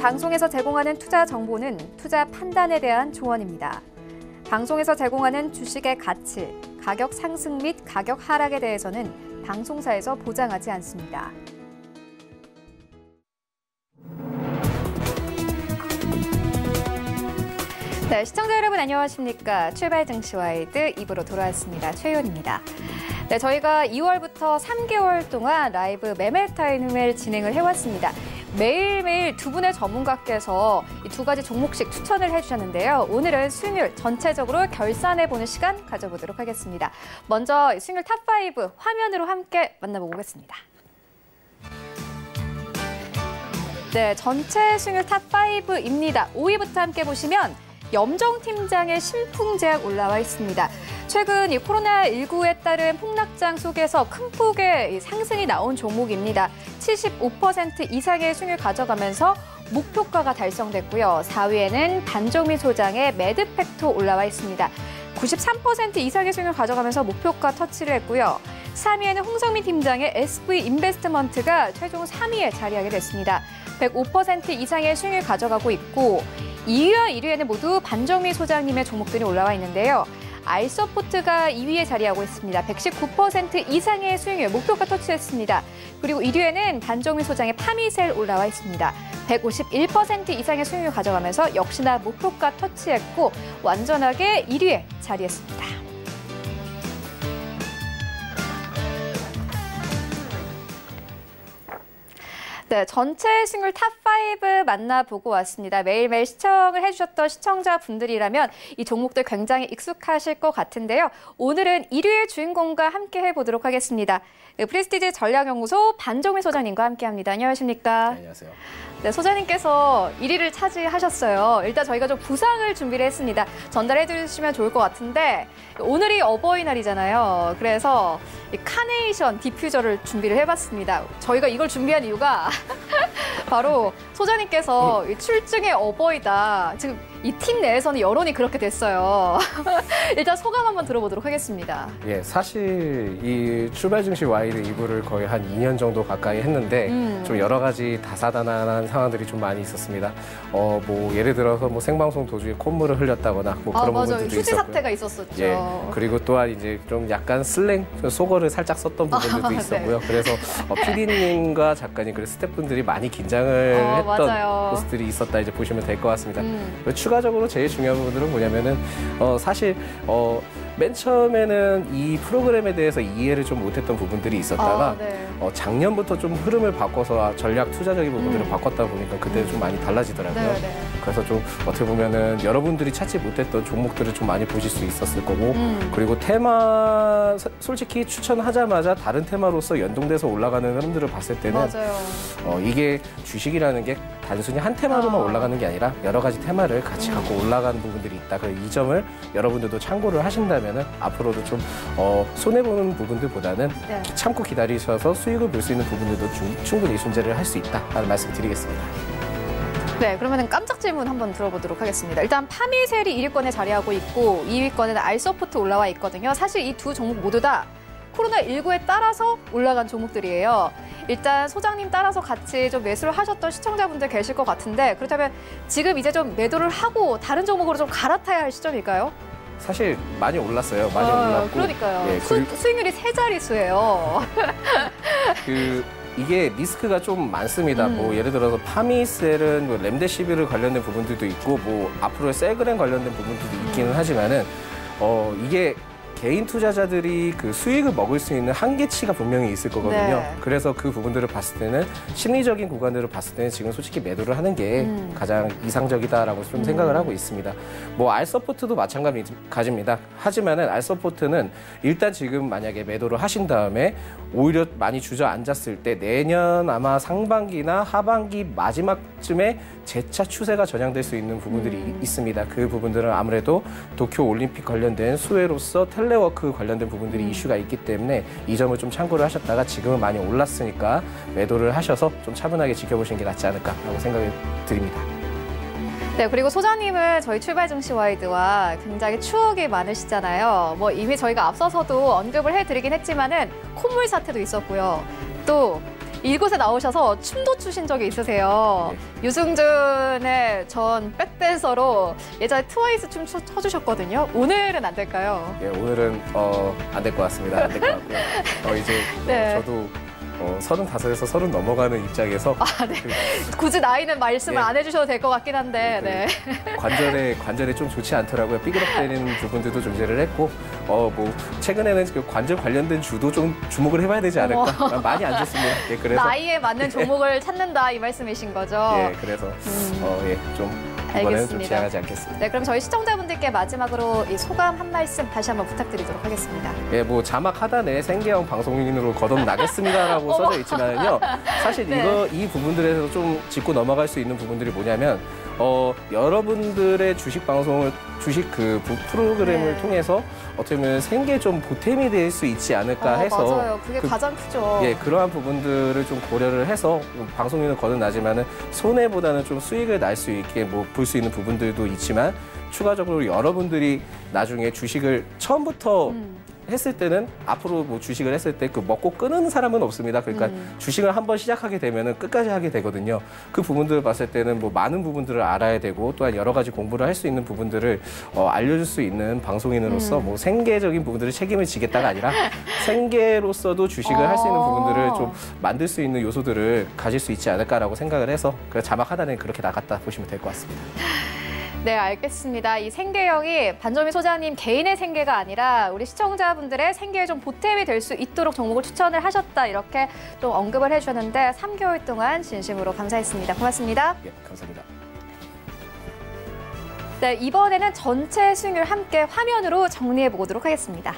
방송에서 제공하는 투자 정보는 투자 판단에 대한 조언입니다. 방송에서 제공하는 주식의 가치, 가격 상승 및 가격 하락에 대해서는 방송사에서 보장하지 않습니다. 네, 시청자 여러분 안녕하십니까? 출발 증시와이드 2부로 돌아왔습니다. 최윤입니다. 네, 저희가 2월부터 3개월 동안 라이브 매매 타임을 진행을 해왔습니다. 매일매일 두 분의 전문가께서 이 두 가지 종목씩 추천을 해주셨는데요. 오늘은 수익률 전체적으로 결산해보는 시간 가져보도록 하겠습니다. 먼저 수익률 탑5 화면으로 함께 만나보겠습니다. 네, 전체 수익률 탑5입니다. 5위부터 함께 보시면 염정 팀장의 신풍제약 올라와 있습니다. 최근 이 코로나19에 따른 폭락장 속에서 큰 폭의 상승이 나온 종목입니다. 75% 이상의 수익률 가져가면서 목표가가 달성됐고요. 4위에는 반정미 소장의 매드팩토 올라와 있습니다. 93% 이상의 수익률 가져가면서 목표가 터치를 했고요. 3위에는 홍성민 팀장의 SV 인베스트먼트가 최종 3위에 자리하게 됐습니다. 105% 이상의 수익률 가져가고 있고 2위와 1위에는 모두 반정미 소장님의 종목들이 올라와 있는데요. 알서포트가 2위에 자리하고 있습니다. 119% 이상의 수익률 목표가 터치했습니다. 그리고 1위에는 반정미 소장의 파미셀 올라와 있습니다. 151% 이상의 수익률 가져가면서 역시나 목표가 터치했고 완전하게 1위에 자리했습니다. 네, 전체 수익률 탑5 만나보고 왔습니다. 매일매일 시청을 해주셨던 시청자분들이라면 이 종목들 굉장히 익숙하실 것 같은데요. 오늘은 1위의 주인공과 함께 해보도록 하겠습니다. 프레스티지 전략연구소 반정미 소장님과 함께합니다. 안녕하십니까? 네, 안녕하세요. 네, 소장님께서 1위를 차지하셨어요. 일단 저희가 좀 부상을 준비를 했습니다. 전달해 주시면 좋을 것 같은데 오늘이 어버이날이잖아요. 그래서 이 카네이션 디퓨저를 준비를 해봤습니다. 저희가 이걸 준비한 이유가 바로 소장님께서 출중의 어버이다. 지금 이 팀 내에서는 여론이 그렇게 됐어요. 일단 소감 한번 들어보도록 하겠습니다. 예, 사실 이 출발 증시 와이드 2부를 거의 한 2년 정도 가까이 했는데 좀 여러 가지 다사다난한 상황들이 좀 많이 있었습니다. 뭐 예를 들어서 뭐 생방송 도중에 콧물을 흘렸다거나 뭐 그런 부분들도 휴지 있었고요. 사태가 있었었죠. 예, 그리고 또한 이제 좀 약간 슬랭, 속어를 살짝 썼던 부분들도 있었고요. 네. 그래서 PD님과 작가님 그리고 스태프분들이 많이 긴장을 했던 맞아요. 모습들이 있었다 이제 보시면 될 것 같습니다. 추가적으로 제일 중요한 부분들은 뭐냐면은 사실 맨 처음에는 이 프로그램에 대해서 이해를 좀 못했던 부분들이 있었다가 네. 작년부터 좀 흐름을 바꿔서 전략 투자적인 부분들을 바꿨다 보니까 그때 좀 많이 달라지더라고요. 네. 그래서 좀 어떻게 보면은 여러분들이 찾지 못했던 종목들을 좀 많이 보실 수 있었을 거고 그리고 테마 솔직히 추천하자마자 다른 테마로서 연동돼서 올라가는 흐름들을 봤을 때는 맞아요. 이게 주식이라는 게 단순히 한 테마로만 올라가는 게 아니라 여러 가지 테마를 같이 갖고 올라가는 부분들이 있다. 그래서 이 점을 여러분들도 참고를 하신다면 앞으로도 좀 손해보는 부분들보다는 참고 기다리셔서 수익을 볼 수 있는 부분들도 충분히 존재를 할 수 있다라는 말씀 드리겠습니다. 네, 그러면 깜짝 질문 한번 들어보도록 하겠습니다. 일단 파미셀이 1위권에 자리하고 있고 2위권에는 알서포트 올라와 있거든요. 사실 이 두 종목 모두 다 코로나19에 따라서 올라간 종목들이에요. 일단 소장님 따라서 같이 좀 매수를 하셨던 시청자분들 계실 것 같은데 그렇다면 지금 이제 좀 매도를 하고 다른 종목으로 좀 갈아타야 할 시점일까요? 사실 많이 올랐어요. 많이 올랐고. 그러니까요. 예, 수익률이 세 자릿수예요. 이게 리스크가 좀 많습니다. 뭐 예를 들어서 파미셀은 뭐 렘데시비르 관련된 부분들도 있고 뭐 앞으로 셀그램 관련된 부분들도 있기는 하지만은 이게 개인 투자자들이 그 수익을 먹을 수 있는 한계치가 분명히 있을 거거든요. 네. 그래서 그 부분들을 봤을 때는 심리적인 구간들을 봤을 때는 지금 솔직히 매도를 하는 게 가장 이상적이다라고 좀 생각을 하고 있습니다. 뭐 알서포트도 마찬가지입니다. 하지만은 알서포트는 일단 지금 만약에 매도를 하신 다음에 오히려 많이 주저앉았을 때 내년 아마 상반기나 하반기 마지막쯤에 재차 추세가 전향될 수 있는 부분들이 있습니다. 그 부분들은 아무래도 도쿄 올림픽 관련된 수혜로서 텔레워크 관련된 부분들이 이슈가 있기 때문에 이 점을 좀 참고를 하셨다가 지금은 많이 올랐으니까 매도를 하셔서 좀 차분하게 지켜보시는 게 낫지 않을까라고 생각이 듭니다. 네, 그리고 소장님은 저희 출발 증시 와이드와 굉장히 추억이 많으시잖아요. 뭐 이미 저희가 앞서서도 언급을 해드리긴 했지만은 콧물 사태도 있었고요. 또 이곳에 나오셔서 춤도 추신 적이 있으세요. 네. 유승준의 전 백댄서로 예전에 트와이스 춤 춰주셨거든요. 오늘은 안 될까요? 예, 오늘은 안 될 것 같습니다. 안 될 것 같고요. 이제 네. 저도 35에서 30 넘어가는 입장에서 네. 굳이 나이는 말씀을 네. 안 해주셔도 될 것 같긴 한데. 네. 관절에 좀 좋지 않더라고요. 삐그덕대는 부분들도 존재를 했고, 뭐 최근에는 그 관절 관련된 주도 좀 주목을 해봐야 되지 않을까. 많이 안 좋습니다. 예, 그래서 나이에 맞는 종목을 찾는다 이 말씀이신 거죠? 예, 그래서 좀 이번에는 좀 알겠습니다. 지양하지 않겠습니다. 네, 그럼 저희 시청자분들께 마지막으로 이 소감 한 말씀 다시 한번 부탁드리도록 하겠습니다. 예, 뭐 자막 하단에 생계형 방송인으로 거듭나겠습니다라고 써져 있지만요. 사실 네. 이 부분들에서 좀 짚고 넘어갈 수 있는 부분들이 뭐냐면 여러분들의 주식 프로그램을 네. 통해서 어떻게 보면 생계 좀 보탬이 될 수 있지 않을까 해서 맞아요. 그게 가장 크죠. 예, 그러한 부분들을 좀 고려를 해서 방송인은 거듭나지만은 손해보다는 좀 수익을 날 수 있게 뭐 볼 수 있는 부분들도 있지만 추가적으로 여러분들이 나중에 주식을 처음부터 했을 때는 앞으로 뭐 주식을 했을 때 그 먹고 끊는 사람은 없습니다. 그러니까 주식을 한번 시작하게 되면은 끝까지 하게 되거든요. 그 부분들을 봤을 때는 뭐 많은 부분들을 알아야 되고 또한 여러 가지 공부를 할 수 있는 부분들을 알려줄 수 있는 방송인으로서 뭐 생계적인 부분들을 책임을 지겠다가 아니라 생계로서도 주식을 할 수 있는 부분들을 좀 만들 수 있는 요소들을 가질 수 있지 않을까라고 생각을 해서 그 자막 하단에 그렇게 나갔다 보시면 될 것 같습니다. 네, 알겠습니다. 이 생계형이 반점희 소장님 개인의 생계가 아니라 우리 시청자분들의 생계에 좀 보탬이 될 수 있도록 종목을 추천을 하셨다. 이렇게 좀 언급을 해주셨는데 3개월 동안 진심으로 감사했습니다. 고맙습니다. 예, 감사합니다. 네, 이번에는 전체 수익률 함께 화면으로 정리해 보도록 하겠습니다.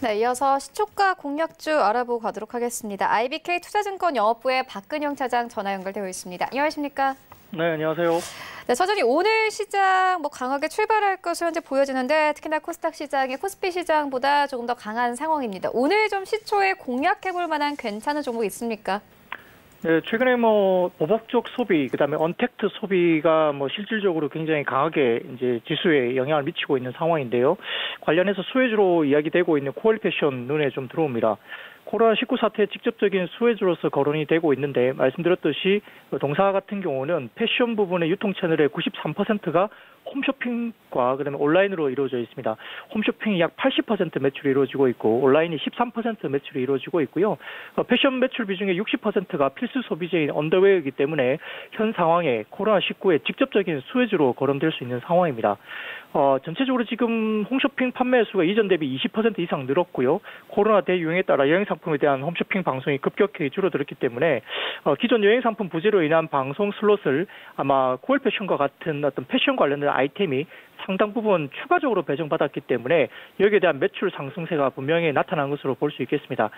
네, 이어서 시초가 공략주 알아보고 가도록 하겠습니다. IBK 투자증권 영업부의 박근영 차장 전화 연결되어 있습니다. 안녕하십니까? 네, 안녕하세요. 네, 서전이 오늘 시장 강하게 출발할 것으로 현재 보여지는데 특히나 코스닥 시장이 코스피 시장보다 조금 더 강한 상황입니다. 오늘 좀 시초에 공략해볼 만한 괜찮은 종목 있습니까? 네, 최근에 보복적 소비, 그다음에 언택트 소비가 실질적으로 굉장히 강하게 이제 지수에 영향을 미치고 있는 상황인데요. 관련해서 수혜주로 이야기되고 있는 코엘 패션 눈에 좀 들어옵니다. 코로나19 사태의 직접적인 수혜주로서 거론이 되고 있는데 말씀드렸듯이 동사 같은 경우는 패션 부분의 유통 채널의 93%가 홈쇼핑과 그다음에 온라인으로 이루어져 있습니다. 홈쇼핑이 약 80% 매출이 이루어지고 있고 온라인이 13% 매출이 이루어지고 있고요. 패션 매출 비중의 60%가 필수 소비재인 언더웨어이기 때문에 현 상황에 코로나19의 직접적인 수혜주로 거론될 수 있는 상황입니다. 전체적으로 지금 홈쇼핑 판매 수가 이전 대비 20% 이상 늘었고요. 코로나 대유행에 따라 여행 상품에 대한 홈쇼핑 방송이 급격히 줄어들었기 때문에 기존 여행 상품 부재로 인한 방송 슬롯을 아마 코엘 패션과 같은 어떤 패션 관련된 아이템이 상당 부분 추가적으로 배정받았기 때문에 여기에 대한 매출 상승세가 분명히 나타난 것으로 볼 수 있겠습니다.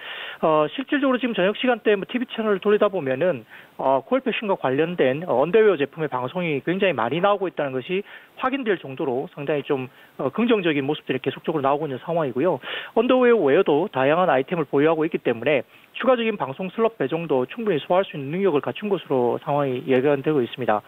실질적으로 지금 저녁 시간대 TV 채널을 돌리다 보면은 코엘 패션과 관련된 언더웨어 제품의 방송이 굉장히 많이 나오고 있다는 것이 확인될 정도로 상당히 좀 긍정적인 모습들이 계속적으로 나오고 있는 상황이고요. 언더웨어 외에도 다양한 아이템을 보유하고 있기 때문에 추가적인 방송 슬롯 배정도 충분히 소화할 수 있는 능력을 갖춘 것으로 상황이 예견되고 있습니다.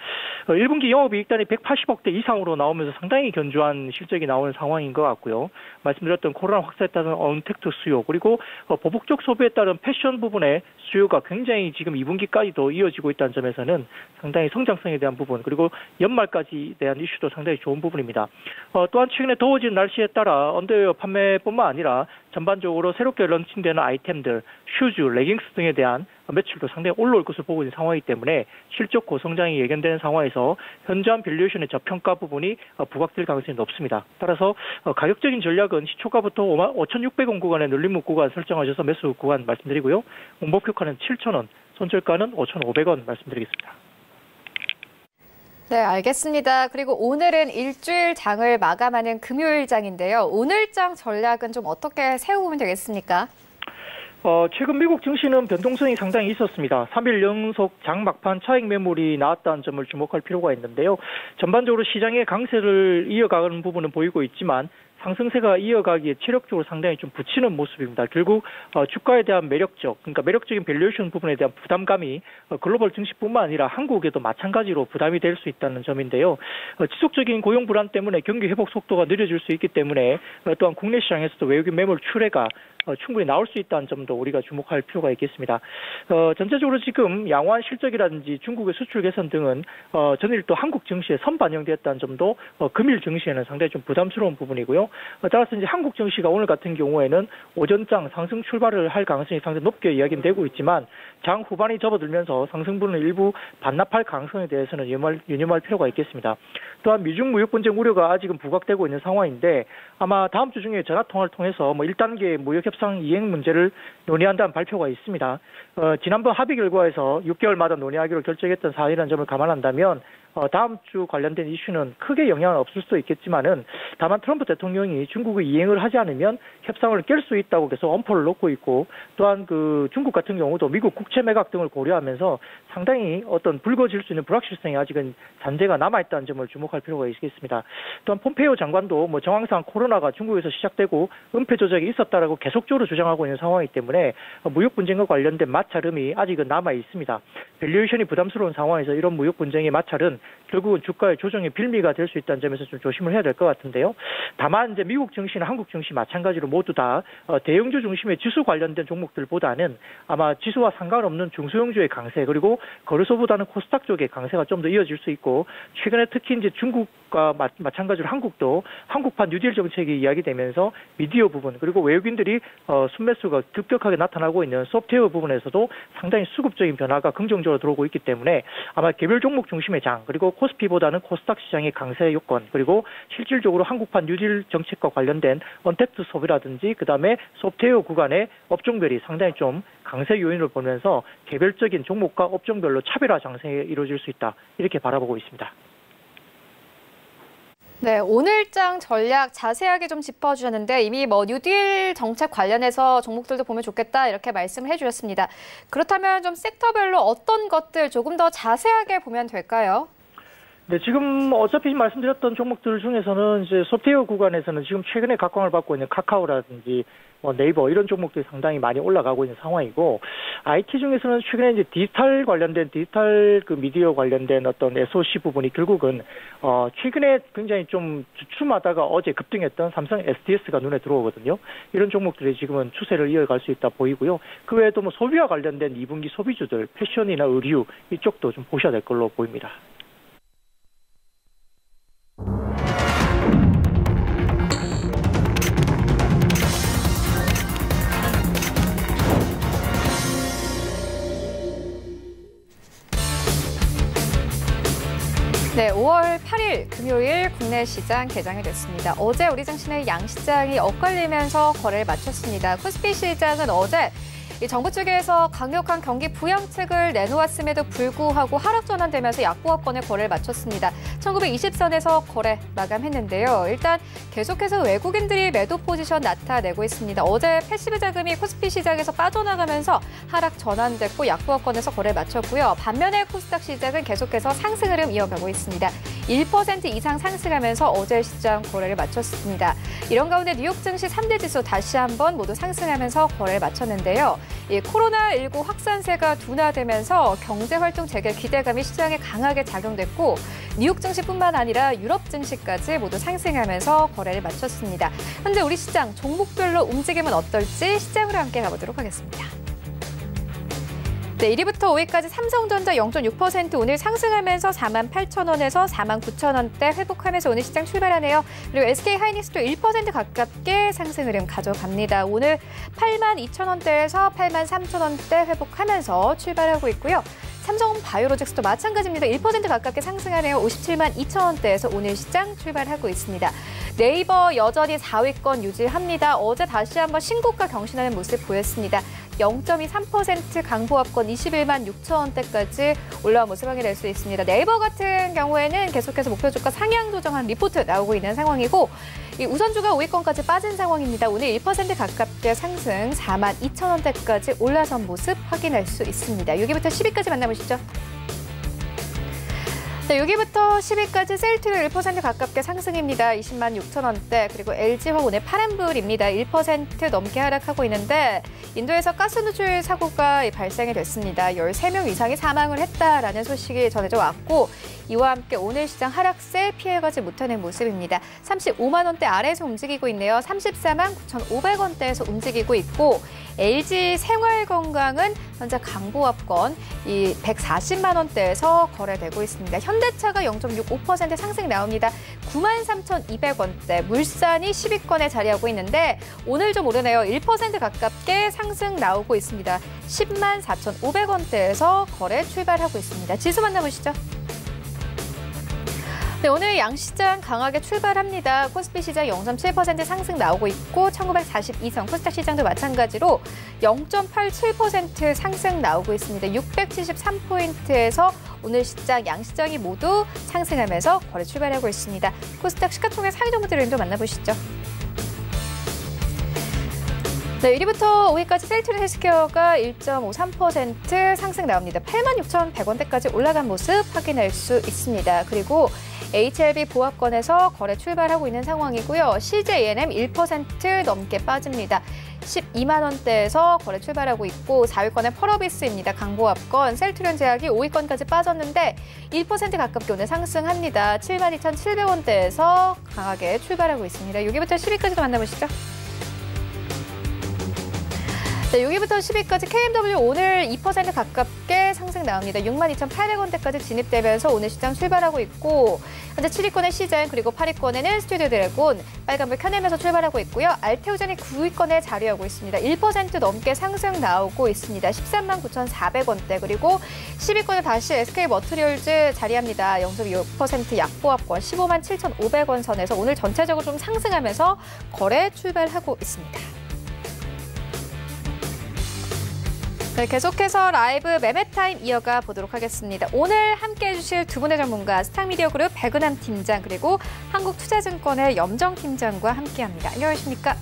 1분기 영업이익단이 180억대 이상으로 나오면서 상당히 견조한 실적이 나오는 상황인 것 같고요. 말씀드렸던 코로나 확산에 따른 언택트 수요 그리고 보복적 소비에 따른 패션 부분의 수요가 굉장히 지금 2분기까지도 이어지고 있다는 점에서는 상당히 성장성에 대한 부분 그리고 연말까지 대한 이슈도 상당히 좋은 부분입니다. 또한 최근에 더워진 날씨에 따라 언더웨어 판매뿐만 아니라 전반적으로 새롭게 런칭되는 아이템들, 슈즈, 레깅스 등에 대한 매출도 상당히 올라올 것을 보고 있는 상황이기 때문에 실적 고성장이 예견되는 상황에서 현저한 밸류에이션의 저평가 부분이 부각될 가능성이 높습니다. 따라서 가격적인 전략은 시초가부터 5,600원 구간의 눌림목 구간 설정하셔서 매수 구간 말씀드리고요. 목표가는 7,000원, 손절가는 5,500원 말씀드리겠습니다. 네, 알겠습니다. 그리고 오늘은 일주일 장을 마감하는 금요일장인데요. 오늘장 전략은 좀 어떻게 세우면 되겠습니까? 최근 미국 증시는 변동성이 상당히 있었습니다. 3일 연속 장 막판 차익 매물이 나왔다는 점을 주목할 필요가 있는데요. 전반적으로 시장의 강세를 이어가는 부분은 보이고 있지만 상승세가 이어가기에 체력적으로 상당히 좀 붙이는 모습입니다. 결국 주가에 대한 그러니까 매력적인 밸류에이션 부분에 대한 부담감이 글로벌 증시뿐만 아니라 한국에도 마찬가지로 부담이 될 수 있다는 점인데요. 지속적인 고용 불안 때문에 경기 회복 속도가 느려질 수 있기 때문에 또한 국내 시장에서도 외국인 매물 출회가 충분히 나올 수 있다는 점도 우리가 주목할 필요가 있겠습니다. 전체적으로 지금 양호한 실적이라든지 중국의 수출 개선 등은 전일 또 한국 증시에 선반영되었다는 점도 금일 증시에는 상당히 좀 부담스러운 부분이고요. 따라서 이제 한국 증시가 오늘 같은 경우에는 오전장 상승 출발을 할 가능성이 상당히 높게 이야기되고 있지만 장 후반이 접어들면서 상승분을 일부 반납할 가능성에 대해서는 유념할 필요가 있겠습니다. 또한 미중 무역 분쟁 우려가 아직은 부각되고 있는 상황인데 아마 다음 주 중에 전화 통화를 통해서 1단계 무역 협상 이행 문제를 논의한다는 발표가 있습니다. 지난번 합의 결과에서 6개월마다 논의하기로 결정했던 사안이라는 점을 감안한다면 다음 주 관련된 이슈는 크게 영향은 없을 수도 있겠지만은 다만 트럼프 대통령이 중국의 이행을 하지 않으면 협상을 깰 수 있다고 계속 엄포를 놓고 있고 또한 중국 같은 경우도 미국 국채 매각 등을 고려하면서 상당히 어떤 불거질 수 있는 불확실성이 아직은 잔재가 남아있다는 점을 주목할 필요가 있겠습니다. 또한 폼페이오 장관도 정황상 코로나가 중국에서 시작되고 은폐 조작이 있었다라고 계속적으로 주장하고 있는 상황이기 때문에 무역 분쟁과 관련된 마찰음이 아직은 남아 있습니다. 밸류에이션이 부담스러운 상황에서 이런 무역 분쟁의 마찰은 결국은 주가의 조정의 빌미가 될 수 있다는 점에서 좀 조심을 해야 될 것 같은데요. 다만 이제 미국 증시나 한국 증시 마찬가지로 모두 다 대형주 중심의 지수 관련된 종목들보다는 아마 지수와 상관없는 중소형주의 강세 그리고 거래소보다는 코스닥 쪽의 강세가 좀 더 이어질 수 있고 최근에 특히 이제 중국과 마찬가지로 한국도 한국판 뉴딜 정책이 이야기되면서 미디어 부분 그리고 외국인들이 순매수가 급격하게 나타나고 있는 소프트웨어 부분에서도 상당히 수급적인 변화가 긍정적으로 들어오고 있기 때문에 아마 개별 종목 중심의 장 그리고 코스피보다는 코스닥 시장의 강세 요건 그리고 실질적으로 한국판 뉴딜 정책과 관련된 언택트 소비라든지 그다음에 소프트웨어 구간의 업종별이 상당히 좀 강세 요인을 보면서 개별적인 종목과 업종별로 차별화 장세가 이루어질 수 있다 이렇게 바라보고 있습니다. 네, 오늘장 전략 자세하게 좀 짚어주셨는데 이미 뉴딜 정책 관련해서 종목들도 보면 좋겠다 이렇게 말씀을 해주셨습니다. 그렇다면 좀 섹터별로 어떤 것들 조금 더 자세하게 보면 될까요? 네, 지금 어차피 말씀드렸던 종목들 중에서는 이제 소프트웨어 구간에서는 지금 최근에 각광을 받고 있는 카카오라든지 네이버 이런 종목들이 상당히 많이 올라가고 있는 상황이고, IT 중에서는 최근에 이제 디지털 그 미디어 관련된 어떤 SOC 부분이 결국은 최근에 굉장히 좀 주춤하다가 어제 급등했던 삼성 SDS가 눈에 들어오거든요. 이런 종목들이 지금은 추세를 이어갈 수 있다 보이고요. 그 외에도 소비와 관련된 2분기 소비주들, 패션이나 의류 이쪽도 좀 보셔야 될 걸로 보입니다. 네, 5월 8일 금요일 국내 시장 개장이 됐습니다. 어제 우리 증시는 양시장이 엇갈리면서 거래를 마쳤습니다. 코스피 시장은 어제 정부 측에서 강력한 경기 부양책을 내놓았음에도 불구하고 하락 전환되면서 약보합권의 거래를 마쳤습니다. 1920선에서 거래 마감했는데요. 일단 계속해서 외국인들이 매도 포지션 나타내고 있습니다. 어제 패시브 자금이 코스피 시장에서 빠져나가면서 하락 전환됐고 약보합권에서 거래를 마쳤고요. 반면에 코스닥 시장은 계속해서 상승 흐름 이어가고 있습니다. 1% 이상 상승하면서 어제 시장 거래를 마쳤습니다. 이런 가운데 뉴욕 증시 3대 지수 다시 한번 모두 상승하면서 거래를 마쳤는데요. 코로나19 확산세가 둔화되면서 경제활동 재개 기대감이 시장에 강하게 작용됐고 뉴욕 증시뿐만 아니라 유럽 증시까지 모두 상승하면서 거래를 마쳤습니다. 현재 우리 시장 종목별로 움직임은 어떨지 시장으로 함께 가보도록 하겠습니다. 네, 1위부터 5위까지 삼성전자 0.6% 오늘 상승하면서 48,000원에서 49,000원대 회복하면서 오늘 시장 출발하네요. 그리고 SK하이닉스도 1% 가깝게 상승 흐름 가져갑니다. 오늘 82,000원대에서 83,000원대 회복하면서 출발하고 있고요. 삼성바이오로직스도 마찬가지입니다. 1% 가깝게 상승하네요. 572,000원대에서 오늘 시장 출발하고 있습니다. 네이버 여전히 4위권 유지합니다. 어제 다시 한번 신고가 경신하는 모습 보였습니다. 0.23% 강보합권 21만 6천원대까지 올라온 모습 확인할 수 있습니다. 네이버 같은 경우에는 계속해서 목표 주가 상향 조정한 리포트 나오고 있는 상황이고 이 우선주가 5위권까지 빠진 상황입니다. 오늘 1% 가깝게 상승 4만 2천원대까지 올라선 모습 확인할 수 있습니다. 6위부터 10위까지 만나보시죠. 네, 6위부터 10위까지 셀트리온 1% 가깝게 상승입니다. 20만 6천원대. 그리고 LG화학 오늘 파란불입니다. 1% 넘게 하락하고 있는데 인도에서 가스 누출 사고가 발생이 됐습니다. 13명 이상이 사망을 했다라는 소식이 전해져 왔고 이와 함께 오늘 시장 하락세 피해가지 못하는 모습입니다. 35만 원대 아래에서 움직이고 있네요. 34만 9,500원대에서 움직이고 있고 LG 생활건강은 현재 강보합권 140만 원대에서 거래되고 있습니다. 현대차가 0.65% 상승 나옵니다. 93,200원대. 물산이 10위권에 자리하고 있는데 오늘 좀 오르네요. 1% 가깝게 상승 나오고 있습니다. 10만 4,500원대에서 거래 출발하고 있습니다. 지수 만나보시죠. 네, 오늘 양시장 강하게 출발합니다. 코스피 시장 0.7% 상승 나오고 있고 1942선 코스닥 시장도 마찬가지로 0.87% 상승 나오고 있습니다. 673포인트에서 오늘 시장 양시장이 모두 상승하면서 거래 출발하고 있습니다. 코스닥 시가총액 상위 종목들을 좀 만나보시죠. 네, 1위부터 5위까지 셀트리온 헬스케어가 1.53% 상승 나옵니다. 86,100원대까지 올라간 모습 확인할 수 있습니다. 그리고 HLB 보합권에서 거래 출발하고 있는 상황이고요. CJNM 1% 넘게 빠집니다. 12만 원대에서 거래 출발하고 있고 4위권의 펄어비스입니다. 강보합권, 셀트리온 제약이 5위권까지 빠졌는데 1% 가깝게 오늘 상승합니다. 72,700원대에서 강하게 출발하고 있습니다. 6위부터 10위까지도 만나보시죠. 네, 6위부터 10위까지 KMW 오늘 2% 가깝게 상승 나옵니다. 62,800원대까지 진입되면서 오늘 시장 출발하고 있고 현재 7위권의 시젠 그리고 8위권에는 스튜디오 드래곤 빨간불 켜내면서 출발하고 있고요. 알테오젠이 9위권에 자리하고 있습니다. 1% 넘게 상승 나오고 있습니다. 13만 9,400원대 그리고 10위권에 다시 SK머트리얼즈 자리합니다. 0.6% 약보합권 15만 7,500원 선에서 오늘 전체적으로 좀 상승하면서 거래 출발하고 있습니다. 네, 계속해서 라이브 매매타임 이어가 보도록 하겠습니다. 오늘 함께해 주실 두 분의 전문가, 스탁미디어그룹 백은한 팀장 그리고 한국투자증권의 염정 팀장과 함께합니다. 안녕하십니까?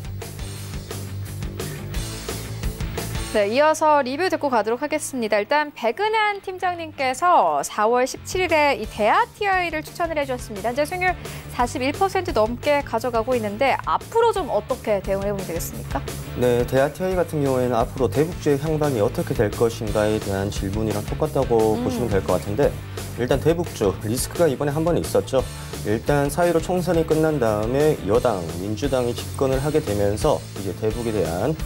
네, 이어서 리뷰 듣고 가도록 하겠습니다. 일단 백은한 팀장님께서 4월 17일에 이 대아TI를 추천을 해주셨습니다. 현재 수익률 41% 넘게 가져가고 있는데 앞으로 좀 어떻게 대응해보면 되겠습니까? 네, 대아TI 같은 경우에는 앞으로 대북주의 향방이 어떻게 될 것인가에 대한 질문이랑 똑같다고 보시면 될 것 같은데, 일단 대북주 리스크가 이번에 한 번 있었죠. 일단 4.15 총선이 끝난 다음에 여당, 민주당이 집권을 하게 되면서 이제 대북에 대한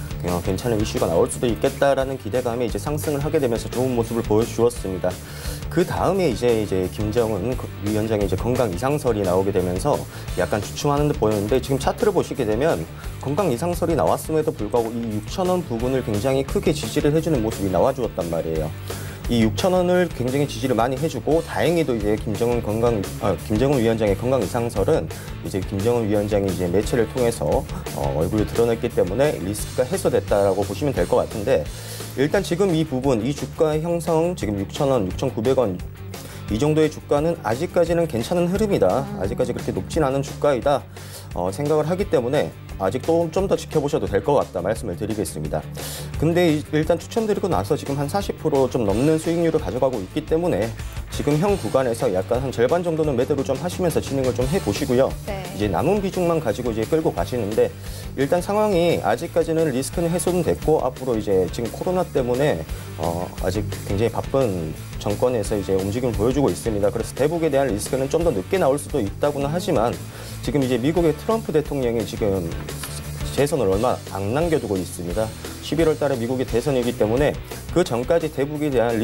괜찮은 이슈가 나올 수도 있겠다라는 기대감에 이제 상승을 하게 되면서 좋은 모습을 보여주었습니다. 그 다음에 이제 김정은 위원장의 이제 건강 이상설이 나오게 되면서 약간 주춤하는 듯 보였는데, 지금 차트를 보시게 되면 건강 이상설이 나왔음에도 불구하고 이 6,000원 부분을 굉장히 크게 지지를 해주는 모습이 나와주었단 말이에요. 이 6,000원을 굉장히 지지를 많이 해주고, 다행히도 이제 김정은 위원장의 건강 이상설은 이제 김정은 위원장이 이제 매체를 통해서 얼굴을 드러냈기 때문에 리스크가 해소됐다라고 보시면 될 것 같은데, 일단 지금 이 부분, 이 주가 형성 지금 6,000원, 6,900원 이 정도의 주가는 아직까지는 괜찮은 흐름이다. 아직까지 그렇게 높진 않은 주가이다. 생각을 하기 때문에 아직도 좀 더 지켜보셔도 될 것 같다 말씀을 드리겠습니다. 근데 일단 추천드리고 나서 지금 한 40% 좀 넘는 수익률을 가져가고 있기 때문에 지금 현 구간에서 약간 한 절반 정도는 매도를 좀 하시면서 진행을 좀 해보시고요. 네. 이제 남은 비중만 가지고 이제 끌고 가시는데, 일단 상황이 아직까지는 리스크는 해소는 됐고, 앞으로 이제 지금 코로나 때문에 아직 굉장히 바쁜 정권에서 이제 움직임을 보여주고 있습니다. 그래서 대북에 대한 리스크는 좀 더 늦게 나올 수도 있다고는 하지만, 지금 이제 미국의 트럼프 대통령이 지금 재선을 얼마 안 남겨두고 있습니다. 11월 달에 미국의 대선이기 때문에 그 전까지 대북에 대한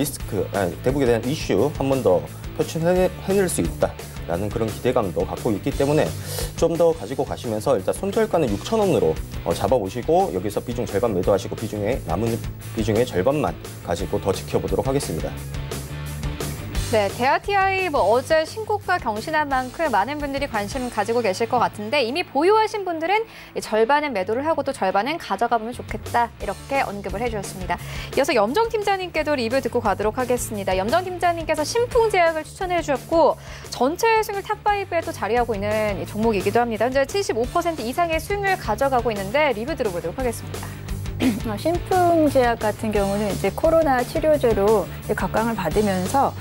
대북에 대한 이슈 한 번 더 표출해낼 수 있다라는 그런 기대감도 갖고 있기 때문에 좀 더 가지고 가시면서 일단 손절가는 6,000원으로 잡아보시고, 여기서 비중 절반 매도하시고 남은 비중의 절반만 가지고 더 지켜보도록 하겠습니다. 네, 대아TI 어제 신고가 경신한 만큼 많은 분들이 관심 가지고 계실 것 같은데, 이미 보유하신 분들은 절반은 매도를 하고 또 절반은 가져가 보면 좋겠다, 이렇게 언급을 해주셨습니다. 이어서 염정 팀장님께도 리뷰 듣고 가도록 하겠습니다. 염정 팀장님께서 신풍제약을 추천해 주셨고, 전체 수익률 탑5에도 자리하고 있는 종목이기도 합니다. 현재 75% 이상의 수익률을 가져가고 있는데 리뷰 들어보도록 하겠습니다. 신풍제약 같은 경우는 이제 코로나 치료제로 각광을 받으면서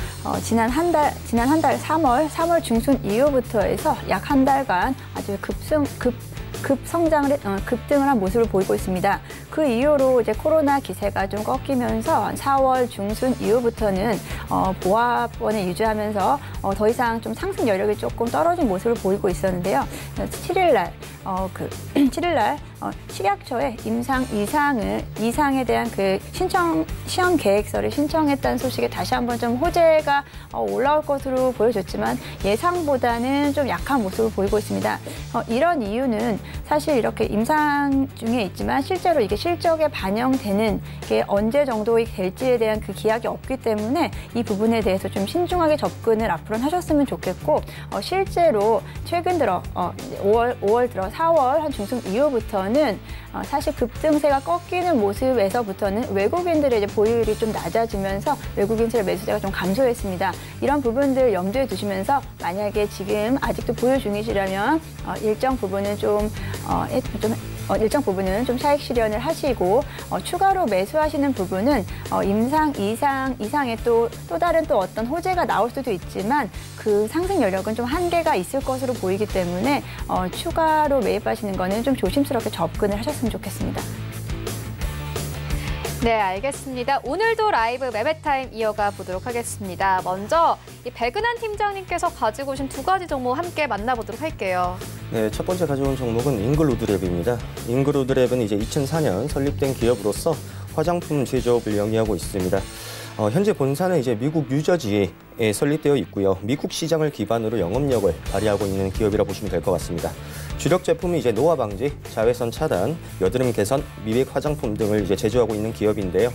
지난 한 달 3월 중순 이후부터 해서 약 한 달간 아주 급등을 한 모습을 보이고 있습니다. 그 이후로 이제 코로나 기세가 좀 꺾이면서 4월 중순 이후부터는 보합권을 유지하면서 더 이상 좀 상승 여력이 조금 떨어진 모습을 보이고 있었는데요. 7일날 식약처에 이상에 대한 그 시험 계획서를 신청했다는 소식에 다시 한번 좀 호재가 올라올 것으로 보여졌지만, 예상보다는 좀 약한 모습을 보이고 있습니다. 이런 이유는 사실 이렇게 임상 중에 있지만 실제로 이게 실적에 반영되는 게 언제 정도 될지에 대한 그 기약이 없기 때문에 이 부분에 대해서 좀 신중하게 접근을 앞으로는 하셨으면 좋겠고, 실제로 최근 들어 5월 들어 4월 한 중순 이후부터는 사실 급등세가 꺾이는 모습에서부터는 외국인들의 이제 보유율이 좀 낮아지면서 외국인들의 매수세가 좀 감소했습니다. 이런 부분들 염두에 두시면서 만약에 지금 아직도 보유 중이시라면 일정 부분은 좀 차익 실현을 하시고, 추가로 매수하시는 부분은 임상 이상의 또 다른 어떤 호재가 나올 수도 있지만 그 상승 여력은 좀 한계가 있을 것으로 보이기 때문에 추가로 매입하시는 거는 좀 조심스럽게 접근을 하셨으면 좋겠습니다. 네, 알겠습니다. 오늘도 라이브 매매타임 이어가 보도록 하겠습니다. 먼저 이 백은한 팀장님께서 가지고 오신 두 가지 종목 함께 만나보도록 할게요. 네, 첫 번째 가져온 종목은 잉글우드랩입니다. 잉글우드랩은 이제 2004년 설립된 기업으로서 화장품 제조업을 영위하고 있습니다. 현재 본사는 이제 미국 뉴저지에 설립되어 있고요. 미국 시장을 기반으로 영업력을 발휘하고 있는 기업이라 보시면 될 것 같습니다. 주력 제품이 이제 노화 방지, 자외선 차단, 여드름 개선, 미백 화장품 등을 이제 제조하고 있는 기업인데요.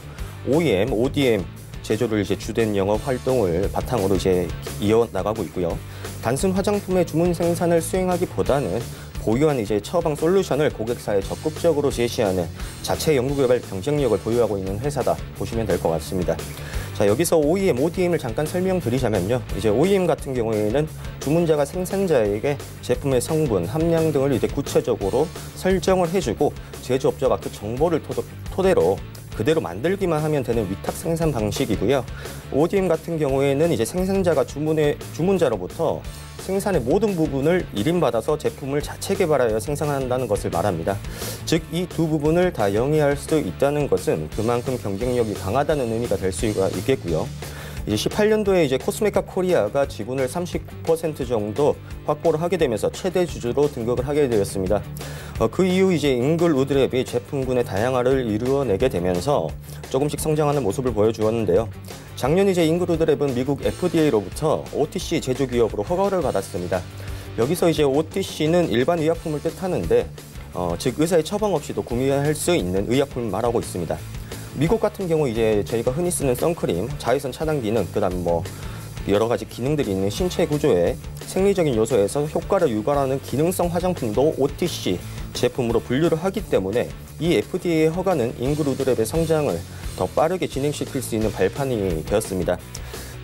OEM, ODM 제조를 이제 주된 영업 활동을 바탕으로 이제 이어나가고 있고요. 단순 화장품의 주문 생산을 수행하기보다는 보유한 이제 처방 솔루션을 고객사에 적극적으로 제시하는 자체 연구개발 경쟁력을 보유하고 있는 회사다 보시면 될 것 같습니다. 자, 여기서 OEM, ODM을 잠깐 설명드리자면요. 이제 OEM 같은 경우에는 주문자가 생산자에게 제품의 성분, 함량 등을 이제 구체적으로 설정을 해주고 제조업자가 그 정보를 토대로 그대로 만들기만 하면 되는 위탁 생산 방식이고요. ODM 같은 경우에는 이제 생산자가 주문자로부터 생산의 모든 부분을 일인받아서 제품을 자체 개발하여 생산한다는 것을 말합니다. 즉, 이 두 부분을 다 영위할 수 있다는 것은 그만큼 경쟁력이 강하다는 의미가 될 수가 있겠고요. 이제 18년도에 이제 코스메카 코리아가 지분을 39% 정도 확보를 하게 되면서 최대 주주로 등극을 하게 되었습니다. 그 이후 이제 잉글우드랩이 제품군의 다양화를 이루어내게 되면서 조금씩 성장하는 모습을 보여주었는데요. 작년 이제 잉글우드랩은 미국 FDA로부터 OTC 제조 기업으로 허가를 받았습니다. 여기서 이제 OTC는 일반 의약품을 뜻하는데, 즉 의사의 처방 없이도 구매할 수 있는 의약품을 말하고 있습니다. 미국 같은 경우 이제 저희가 흔히 쓰는 선크림, 자외선 차단 기능, 그다음 뭐 여러 가지 기능들이 있는 신체 구조의 생리적인 요소에서 효과를 유발하는 기능성 화장품도 OTC 제품으로 분류를 하기 때문에 이 FDA의 허가는 잉글우드랩의 성장을 더 빠르게 진행시킬 수 있는 발판이 되었습니다.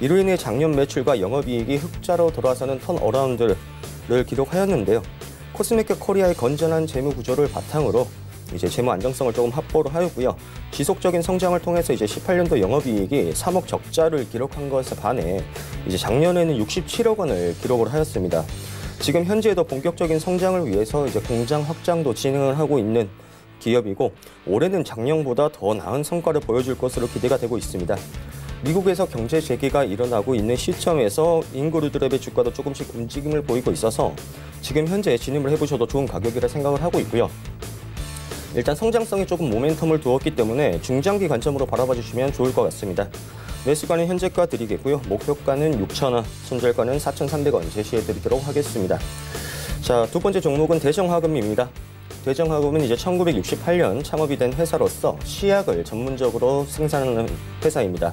이로 인해 작년 매출과 영업이익이 흑자로 돌아서는 턴어라운드를 기록하였는데요. 코스메카 코리아의 건전한 재무 구조를 바탕으로 이제 재무 안정성을 조금 확보를 하였고요. 지속적인 성장을 통해서 이제 18년도 영업이익이 3억 적자를 기록한 것에 반해 이제 작년에는 67억 원을 기록을 하였습니다. 지금 현재도 본격적인 성장을 위해서 이제 공장 확장도 진행을 하고 있는 기업이고, 올해는 작년보다 더 나은 성과를 보여줄 것으로 기대가 되고 있습니다. 미국에서 경제 재개가 일어나고 있는 시점에서 잉글우드랩의 주가도 조금씩 움직임을 보이고 있어서 지금 현재 진입을 해보셔도 좋은 가격이라 생각을 하고 있고요. 일단 성장성에 조금 모멘텀을 두었기 때문에 중장기 관점으로 바라봐 주시면 좋을 것 같습니다. 매수가는 현재가 드리겠고요. 목표가는 6,000원, 손절가는 4,300원 제시해드리도록 하겠습니다. 자, 두 번째 종목은 대정화금입니다. 대정화금은 이제 1968년 창업이 된 회사로서 시약을 전문적으로 생산하는 회사입니다.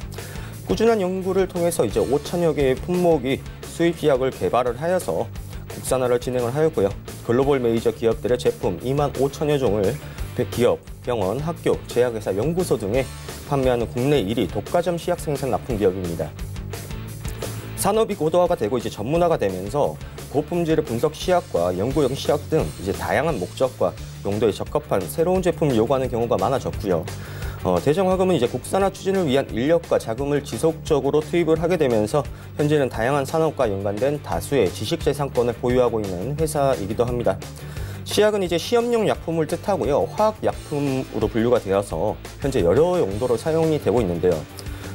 꾸준한 연구를 통해서 이제 5,000여 개의 품목이 수입 시약을 개발을 하여서 국산화를 진행을 하였고요. 글로벌 메이저 기업들의 제품 25,000여 종을 기업, 병원, 학교, 제약회사, 연구소 등에 판매하는 국내 1위 독과점 시약 생산 납품 기업입니다. 산업이 고도화가 되고 이제 전문화가 되면서 고품질의 분석 시약과 연구용 시약 등 이제 다양한 목적과 용도에 적합한 새로운 제품을 요구하는 경우가 많아졌고요. 대정화금은 이제 국산화 추진을 위한 인력과 자금을 지속적으로 투입을 하게 되면서 현재는 다양한 산업과 연관된 다수의 지식재산권을 보유하고 있는 회사이기도 합니다. 시약은 이제 시험용 약품을 뜻하고요. 화학약품으로 분류가 되어서 현재 여러 용도로 사용이 되고 있는데요.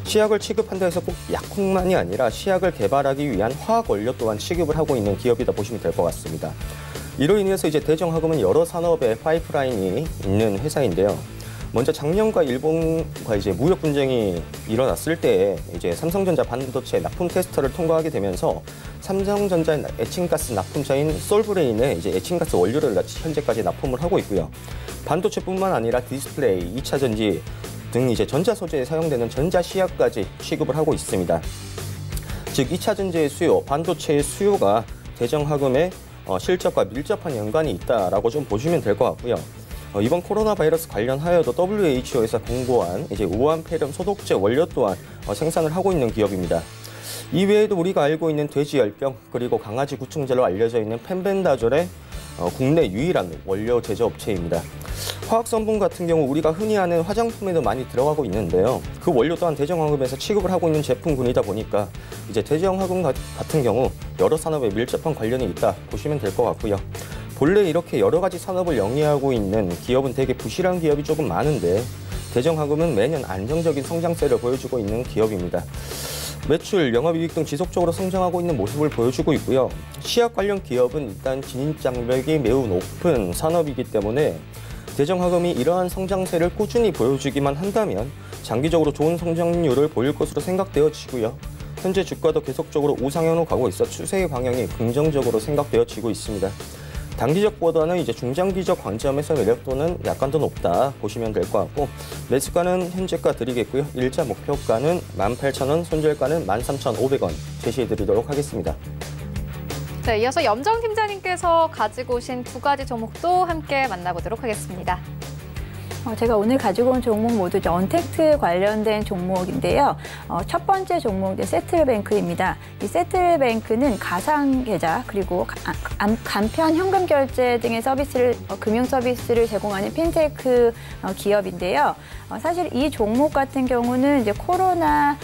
시약을 취급한다 해서 꼭 약품만이 아니라 시약을 개발하기 위한 화학 원료 또한 취급을 하고 있는 기업이다 보시면 될 것 같습니다. 이로 인해서 이제 대정화금은 여러 산업의 파이프라인이 있는 회사인데요. 먼저 작년과 일본과 이제 무역 분쟁이 일어났을 때 이제 삼성전자 반도체 납품 테스터를 통과하게 되면서 삼성전자의 에칭가스 납품자인 솔브레인에 이제 에칭가스 원료를 현재까지 납품을 하고 있고요. 반도체뿐만 아니라 디스플레이, 2차 전지 등 이제 전자 소재에 사용되는 전자 시약까지 취급을 하고 있습니다. 즉 2차 전지의 수요, 반도체의 수요가 대정화금의 실적과 밀접한 연관이 있다라고 좀 보시면 될 것 같고요. 이번 코로나 바이러스 관련하여도 WHO에서 공고한 이제 우한 폐렴 소독제 원료 또한 생산을 하고 있는 기업입니다. 이외에도 우리가 알고 있는 돼지열병 그리고 강아지 구충제로 알려져 있는 펜벤다졸의 국내 유일한 원료 제조업체입니다. 화학 성분 같은 경우 우리가 흔히 아는 화장품에도 많이 들어가고 있는데요. 그 원료 또한 대정화금에서 취급을 하고 있는 제품군이다 보니까 이제 대정화금 같은 경우 여러 산업에 밀접한 관련이 있다 보시면 될 것 같고요. 본래 이렇게 여러 가지 산업을 영위하고 있는 기업은 되게 부실한 기업이 조금 많은데 대정화금은 매년 안정적인 성장세를 보여주고 있는 기업입니다. 매출, 영업이익 등 지속적으로 성장하고 있는 모습을 보여주고 있고요. 시약 관련 기업은 일단 진입장벽이 매우 높은 산업이기 때문에 대정화금이 이러한 성장세를 꾸준히 보여주기만 한다면 장기적으로 좋은 성장률을 보일 것으로 생각되어지고요. 현재 주가도 계속적으로 우상향으로 가고 있어 추세의 방향이 긍정적으로 생각되어지고 있습니다. 단기적보다는 이제 중장기적 관점에서 매력도는 약간 더 높다 보시면 될 것 같고 매수가는 현재가 드리겠고요. 일자 목표가는 18,000원, 손절가는 13,500원 제시해드리도록 하겠습니다. 자, 이어서 염정 팀장님께서 가지고 오신 두 가지 종목도 함께 만나보도록 하겠습니다. 제가 오늘 가지고 온 종목 모두 언택트 관련된 종목인데요. 첫 번째 종목은 세틀뱅크입니다. 이 세틀뱅크는 가상계좌 그리고 간편 현금 결제 등의 서비스를 금융 서비스를 제공하는 핀테크 기업인데요. 사실 이 종목 같은 경우는 이제 코로나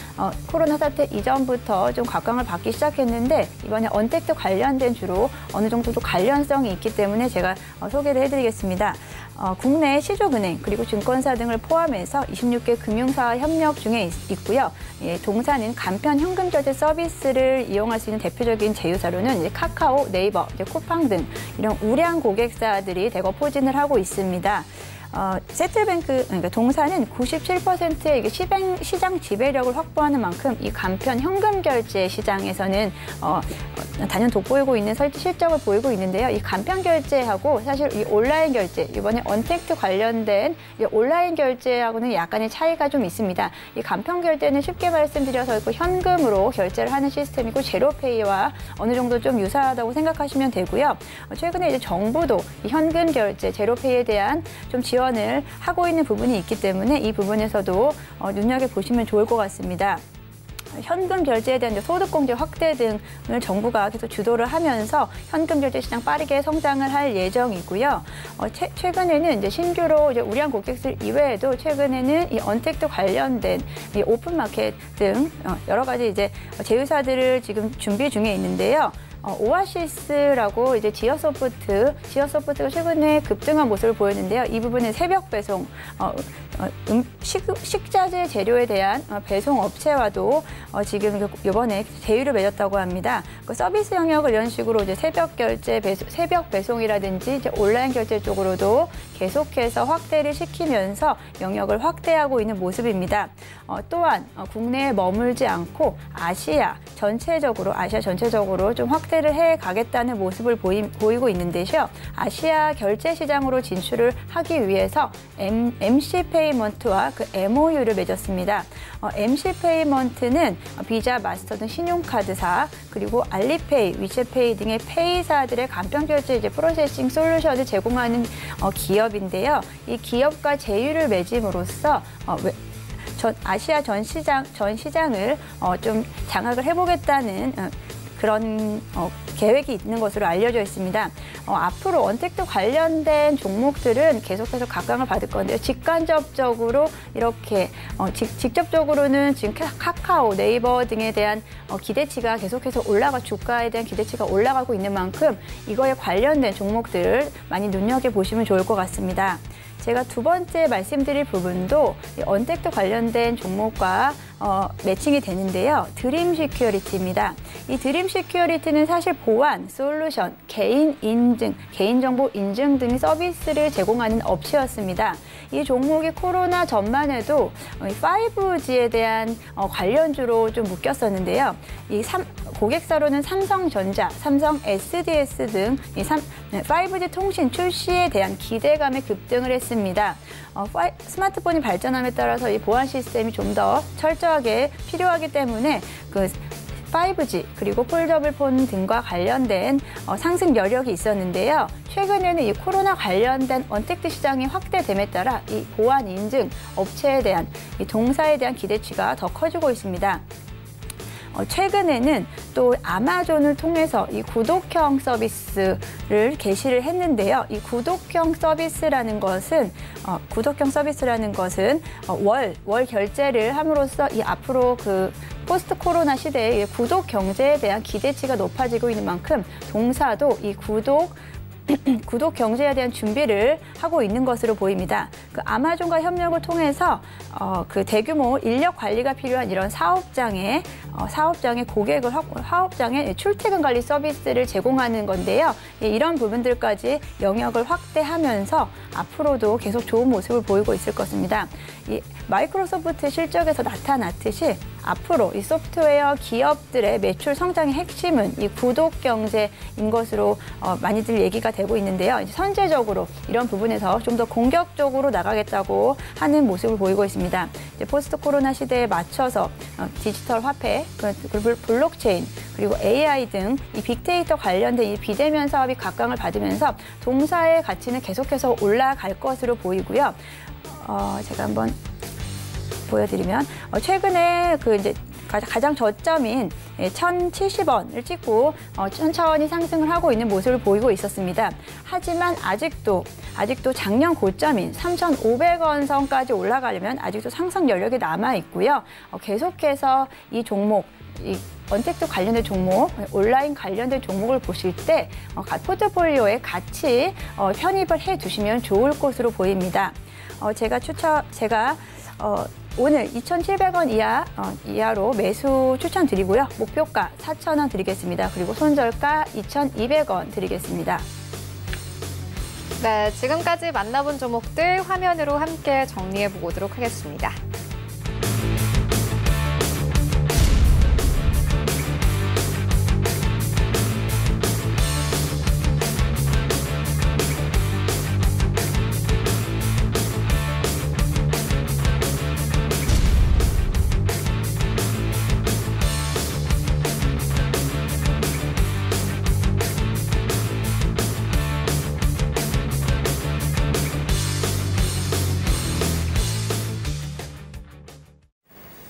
사태 이전부터 좀 각광을 받기 시작했는데 이번에 언택트 관련된 주로 어느 정도 좀 관련성이 있기 때문에 제가 소개를 해드리겠습니다. 국내 시중은행 그리고 증권사 등을 포함해서 26개 금융사 협력 중에 있고요. 동사는 간편 현금 결제 서비스를 이용할 수 있는 대표적인 제휴사로는 이제 카카오, 네이버, 이제 쿠팡 등 이런 우량 고객사들이 대거 포진을 하고 있습니다. 세틀뱅크, 그러니까 동사는 97%의 이게 시장 지배력을 확보하는 만큼 이 간편 현금 결제 시장에서는 단연 돋보이고 있는 실적을 보이고 있는데요. 이 간편 결제하고 사실 이 온라인 결제, 이번에 언택트 관련된 이 온라인 결제하고는 약간의 차이가 좀 있습니다. 이 간편 결제는 쉽게 말씀드려서 현금으로 결제를 하는 시스템이고 제로페이와 어느 정도 좀 유사하다고 생각하시면 되고요. 최근에 이제 정부도 이 현금 결제, 제로페이에 대한 좀 지원을 하고 있는 부분이 있기 때문에 이 부분에서도 눈여겨보시면 좋을 것 같습니다. 현금 결제에 대한 소득공제 확대 등을 정부가 계속 주도를 하면서 현금 결제 시장 빠르게 성장을 할 예정이고요. 최근에는 이제 신규로 이제 우량 고객들 이외에도 최근에는 이 언택트 관련된 이 오픈마켓 등 여러 가지 이제 제휴사들을 지금 준비 중에 있는데요. 오아시스라고 이제 지어소프트가 최근에 급등한 모습을 보였는데요. 이 부분은 새벽 배송, 식자재 재료에 대한 배송 업체와도 지금 이번에 제휴를 맺었다고 합니다. 그 서비스 영역을 이런 식으로 이제 새벽 배송이라든지 이제 온라인 결제 쪽으로도 계속해서 확대를 시키면서 영역을 확대하고 있는 모습입니다. 또한 국내에 머물지 않고 아시아 전체적으로 좀 확대를 해 가겠다는 모습을 보이고 있는데요. 아시아 결제 시장으로 진출을 하기 위해서 MC페이먼트와 그 MOU를 맺었습니다. MC페이먼트는 비자, 마스터 등 신용카드사 그리고 알리페이, 위챗페이 등의 페이사들의 간편 결제 프로세싱 솔루션을 제공하는 기업인데요. 이 기업과 제휴를 맺음으로써 아시아 전 시장을 좀 장악을 해보겠다는 그런 계획이 있는 것으로 알려져 있습니다. 앞으로 언택트 관련된 종목들은 계속해서 각광을 받을 건데요. 직간접적으로 이렇게 직접적으로는 지금 카카오, 네이버 등에 대한 기대치가 계속해서 주가에 대한 기대치가 올라가고 있는 만큼 이거에 관련된 종목들을 많이 눈여겨보시면 좋을 것 같습니다. 제가 두 번째 말씀드릴 부분도 언택트 관련된 종목과 매칭이 되는데요. 드림 시큐리티입니다. 이 드림 시큐리티는 사실 보안, 솔루션, 개인정보 인증 등의 서비스를 제공하는 업체였습니다. 이 종목이 코로나 전만해도 5G에 대한 관련주로 좀 묶였었는데요. 고객사로는 삼성전자, 삼성 SDS 등 5G 통신 출시에 대한 기대감에 급등을 했습니다. 스마트폰이 발전함에 따라서 이 보안 시스템이 좀 더 철저하게 필요하기 때문에 5G 그리고 폴더블 폰 등과 관련된 상승 여력이 있었는데요. 최근에는 이 코로나 관련된 언택트 시장이 확대됨에 따라 이 보안 인증 업체에 대한 이 동사에 대한 기대치가 더 커지고 있습니다. 최근에는 또 아마존을 통해서 이 구독형 서비스를 개시를 했는데요. 이 구독형 서비스라는 것은 월 결제를 함으로써 이 앞으로 포스트 코로나 시대에 구독 경제에 대한 기대치가 높아지고 있는 만큼 동사도 이 구독 경제에 대한 준비를 하고 있는 것으로 보입니다. 아마존과 협력을 통해서 대규모 인력 관리가 필요한 이런 사업장의 출퇴근 관리 서비스를 제공하는 건데요. 이런 부분들까지 영역을 확대하면서 앞으로도 계속 좋은 모습을 보이고 있을 것입니다. 이 마이크로소프트 실적에서 나타났듯이 앞으로 이 소프트웨어 기업들의 매출 성장의 핵심은 이 구독 경제인 것으로 많이들 얘기가 되고 있는데요. 이제 선제적으로 이런 부분에서 좀 더 공격적으로 나가겠다고 하는 모습을 보이고 있습니다. 이제 포스트 코로나 시대에 맞춰서 디지털 화폐, 그리고 블록체인, 그리고 AI 등 이 빅데이터 관련된 이 비대면 사업이 각광을 받으면서 동사의 가치는 계속해서 올라갈 것으로 보이고요. 제가 한번 보여드리면 최근에 이제 가장 저점인 1,070원을 찍고 천천히 상승을 하고 있는 모습을 보이고 있었습니다. 하지만 아직도 작년 고점인 3,500원 선까지 올라가려면 아직도 상승 여력이 남아 있고요. 계속해서 이 종목, 이 언택트 관련된 종목, 온라인 관련된 종목을 보실 때 포트폴리오에 같이 편입을 해두시면 좋을 것으로 보입니다. 제가 오늘 2,700원 이하로 매수 추천드리고요. 목표가 4,000원 드리겠습니다. 그리고 손절가 2,200원 드리겠습니다. 네, 지금까지 만나본 종목들 화면으로 함께 정리해보고 오도록 하겠습니다.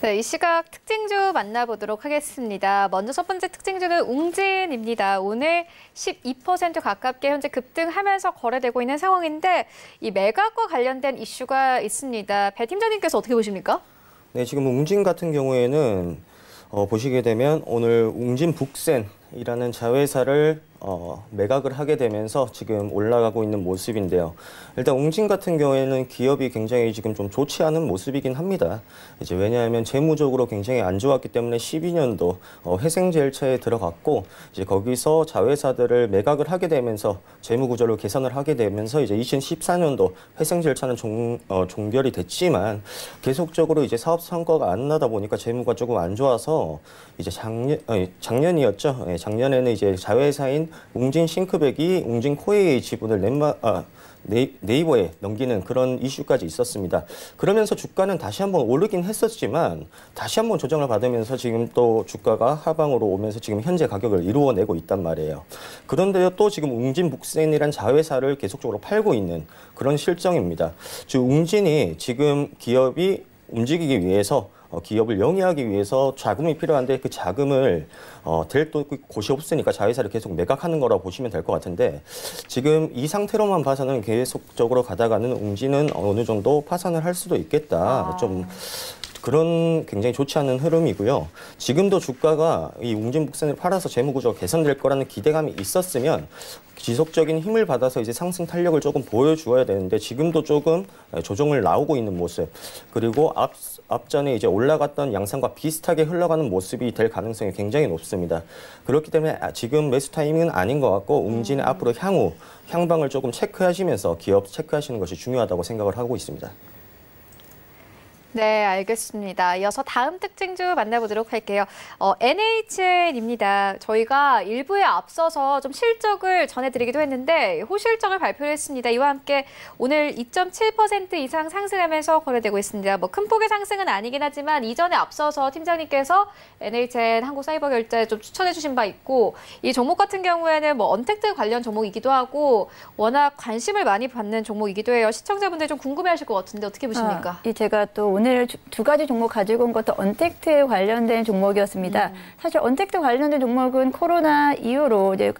네, 이 시각 특징주 만나보도록 하겠습니다. 먼저 첫 번째 특징주는 웅진입니다. 오늘 12% 가깝게 현재 급등하면서 거래되고 있는 상황인데 이 매각과 관련된 이슈가 있습니다. 배 팀장님께서 어떻게 보십니까? 네, 지금 웅진 같은 경우에는 보시게 되면 오늘 웅진 북센이라는 자회사를 매각을 하게 되면서 지금 올라가고 있는 모습인데요. 일단 웅진 같은 경우에는 기업이 굉장히 지금 좀 좋지 않은 모습이긴 합니다. 이제 왜냐하면 재무적으로 굉장히 안 좋았기 때문에 12년도 회생제일차에 들어갔고 이제 거기서 자회사들을 매각을 하게 되면서 재무 구조를 개선을 하게 되면서 이제 2014년도 회생제일차는 종결이 됐지만 계속적으로 이제 사업 성과가 안 나다 보니까 재무가 조금 안 좋아서 이제 작년이었죠. 작년에는 이제 자회사인 웅진 싱크백이 웅진 코웨이 지분을 네이버에 넘기는 그런 이슈까지 있었습니다. 그러면서 주가는 다시 한번 오르긴 했었지만 다시 한번 조정을 받으면서 지금 또 주가가 하방으로 오면서 지금 현재 가격을 이루어내고 있단 말이에요. 그런데 또 지금 웅진 북센이란 자회사를 계속적으로 팔고 있는 그런 실정입니다. 즉 웅진이 지금 기업이 움직이기 위해서 기업을 영위하기 위해서 자금이 필요한데 그 자금을 될 또 곳이 없으니까 자회사를 계속 매각하는 거라고 보시면 될 것 같은데 지금 이 상태로만 봐서는 계속적으로 가다가는 웅진은 어느 정도 파산을 할 수도 있겠다. 좀 그런 굉장히 좋지 않은 흐름이고요. 지금도 주가가 이 웅진 북센을 팔아서 재무구조가 개선될 거라는 기대감이 있었으면 지속적인 힘을 받아서 이제 상승 탄력을 조금 보여주어야 되는데 지금도 조금 조정을 나오고 있는 모습. 그리고 앞전에 이제 올라갔던 양상과 비슷하게 흘러가는 모습이 될 가능성이 굉장히 높습니다. 그렇기 때문에 지금 매수 타이밍은 아닌 것 같고 웅진의 앞으로 향방을 조금 체크하시면서 기업 체크하시는 것이 중요하다고 생각을 하고 있습니다. 네, 알겠습니다. 이어서 다음 특징주 만나보도록 할게요. NHN입니다. 저희가 일부에 앞서서 좀 실적을 전해드리기도 했는데 호실적을 발표했습니다. 이와 함께 오늘 2.7% 이상 상승하면서 거래되고 있습니다. 뭐 큰 폭의 상승은 아니긴 하지만 이전에 앞서서 팀장님께서 NHN 한국사이버결제 좀 추천해 주신 바 있고 이 종목 같은 경우에는 뭐 언택트 관련 종목이기도 하고 워낙 관심을 많이 받는 종목이기도 해요. 시청자분들 좀 궁금해하실 것 같은데 어떻게 보십니까? 제가 또 오늘 두 가지 종목 가지고 온 것도 언택트 관련된 종목이었습니다. 사실 언택트 관련된 종목은 코로나 이후로 이제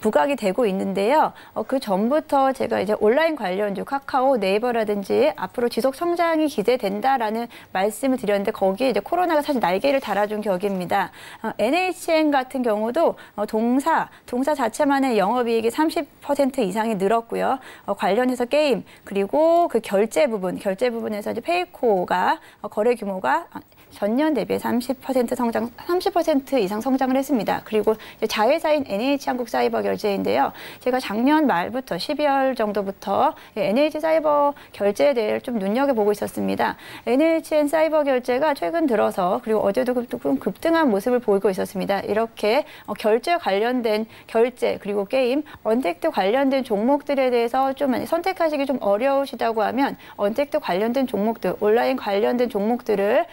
부각이 되고 있는데요. 그 전부터 제가 이제 온라인 관련주 카카오, 네이버라든지 앞으로 지속 성장이 기대된다라는 말씀을 드렸는데 거기에 이제 코로나가 사실 날개를 달아준 격입니다. NHN 같은 경우도 동사 자체만의 영업이익이 30% 이상이 늘었고요. 관련해서 게임 그리고 그 결제 부분에서 이제 페이코가 주가 거래 규모가 전년 대비해 30% 이상 성장을 했습니다. 그리고 자회사인 NH한국사이버결제인데요. 제가 작년 말부터 12월 정도부터 NH사이버 결제에 대해 좀 눈여겨보고 있었습니다. NHN 사이버결제가 최근 들어서 그리고 어제도 좀 급등한 모습을 보이고 있었습니다. 이렇게 결제 관련된 결제 그리고 게임, 언택트 관련된 종목들에 대해서 좀 선택하시기 좀 어려우시다고 하면 언택트 관련된 종목들, 온라인 관련된 종목들을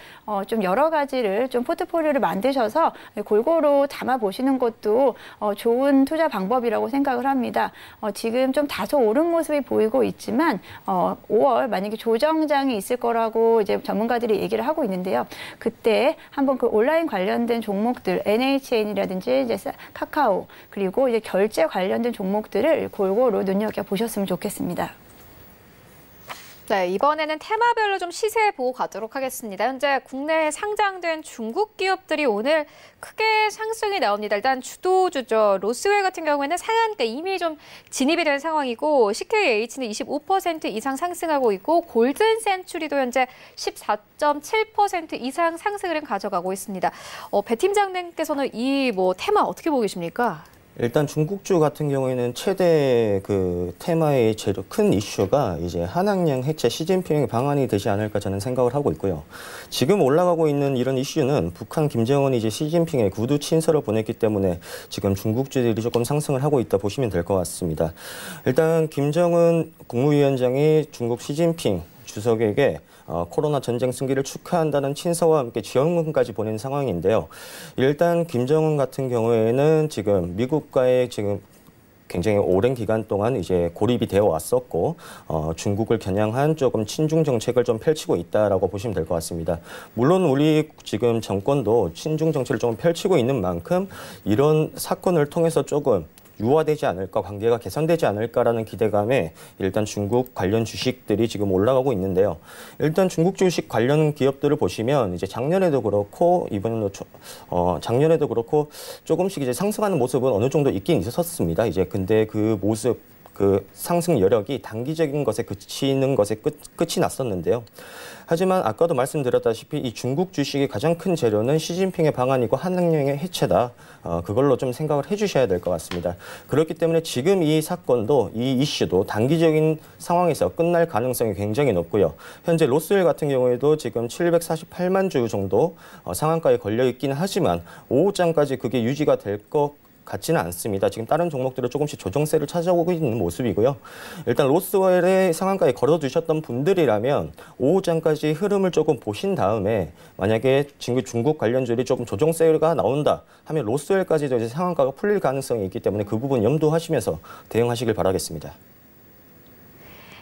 좀 여러 가지를 좀 포트폴리오를 만드셔서 골고루 담아 보시는 것도 좋은 투자 방법이라고 생각을 합니다. 지금 좀 다소 오른 모습이 보이고 있지만 5월 만약에 조정장이 있을 거라고 이제 전문가들이 얘기를 하고 있는데요. 그때 한번 그 온라인 관련된 종목들, NHN이라든지 이제 카카오 그리고 이제 결제 관련된 종목들을 골고루 눈여겨 보셨으면 좋겠습니다. 네, 이번에는 테마별로 좀 시세 보고 가도록 하겠습니다. 현재 국내에 상장된 중국 기업들이 오늘 크게 상승이 나옵니다. 일단 주도주죠. 로스웰 같은 경우에는 상한가 이미 좀 진입이 된 상황이고 CKH는 25% 이상 상승하고 있고 골든 센츄리도 현재 14.7% 이상 상승을 가져가고 있습니다. 배 팀장님께서는 이 테마 어떻게 보고 계십니까? 일단 중국주 같은 경우에는 최대 그 테마의 제일 큰 이슈가 이제 한학령 해체 시진핑의 방안이 되지 않을까 저는 생각을 하고 있고요. 지금 올라가고 있는 이런 이슈는 북한 김정은이 이제 시진핑의 구두 친서를 보냈기 때문에 지금 중국주들이 조금 상승을 하고 있다 보시면 될 것 같습니다. 일단 김정은 국무위원장이 중국 시진핑 주석에게 코로나 전쟁 승기를 축하한다는 친서와 함께 지원금까지 보낸 상황인데요. 일단 김정은 같은 경우에는 지금 미국과의 지금 굉장히 오랜 기간 동안 이제 고립이 되어 왔었고 중국을 겨냥한 조금 친중 정책을 좀 펼치고 있다라고 보시면 될 것 같습니다. 물론 우리 지금 정권도 친중 정책을 좀 펼치고 있는 만큼 이런 사건을 통해서 조금 유화되지 않을까, 관계가 개선되지 않을까라는 기대감에 일단 중국 관련 주식들이 지금 올라가고 있는데요. 일단 중국 주식 관련 기업들을 보시면 이제 작년에도 그렇고 이번에도 작년에도 그렇고 조금씩 이제 상승하는 모습은 어느 정도 있긴 있었습니다. 이제 근데 그 모습, 그 상승 여력이 단기적인 것에 그치는 것에 끝이 났었는데요. 하지만 아까도 말씀드렸다시피 이 중국 주식의 가장 큰 재료는 시진핑의 방안이고 한학령의 해체다. 그걸로 좀 생각을 해주셔야 될 것 같습니다. 그렇기 때문에 지금 이 사건도 이 이슈도 단기적인 상황에서 끝날 가능성이 굉장히 높고요. 현재 로스웰 같은 경우에도 지금 748만 주 정도 상한가에 걸려 있긴 하지만 5호장까지 그게 유지가 될 것 같지는 않습니다. 지금 다른 종목들은 조금씩 조정세를 찾아오고 있는 모습이고요. 일단 로스웰의 상한가에 걸어두셨던 분들이라면 5호장까지 흐름을 조금 보신 다음에 만약에 지금 중국 관련주들이 조금 조정세가 나온다 하면 로스웰까지도 이제 상한가가 풀릴 가능성이 있기 때문에 그 부분 염두하시면서 대응하시길 바라겠습니다.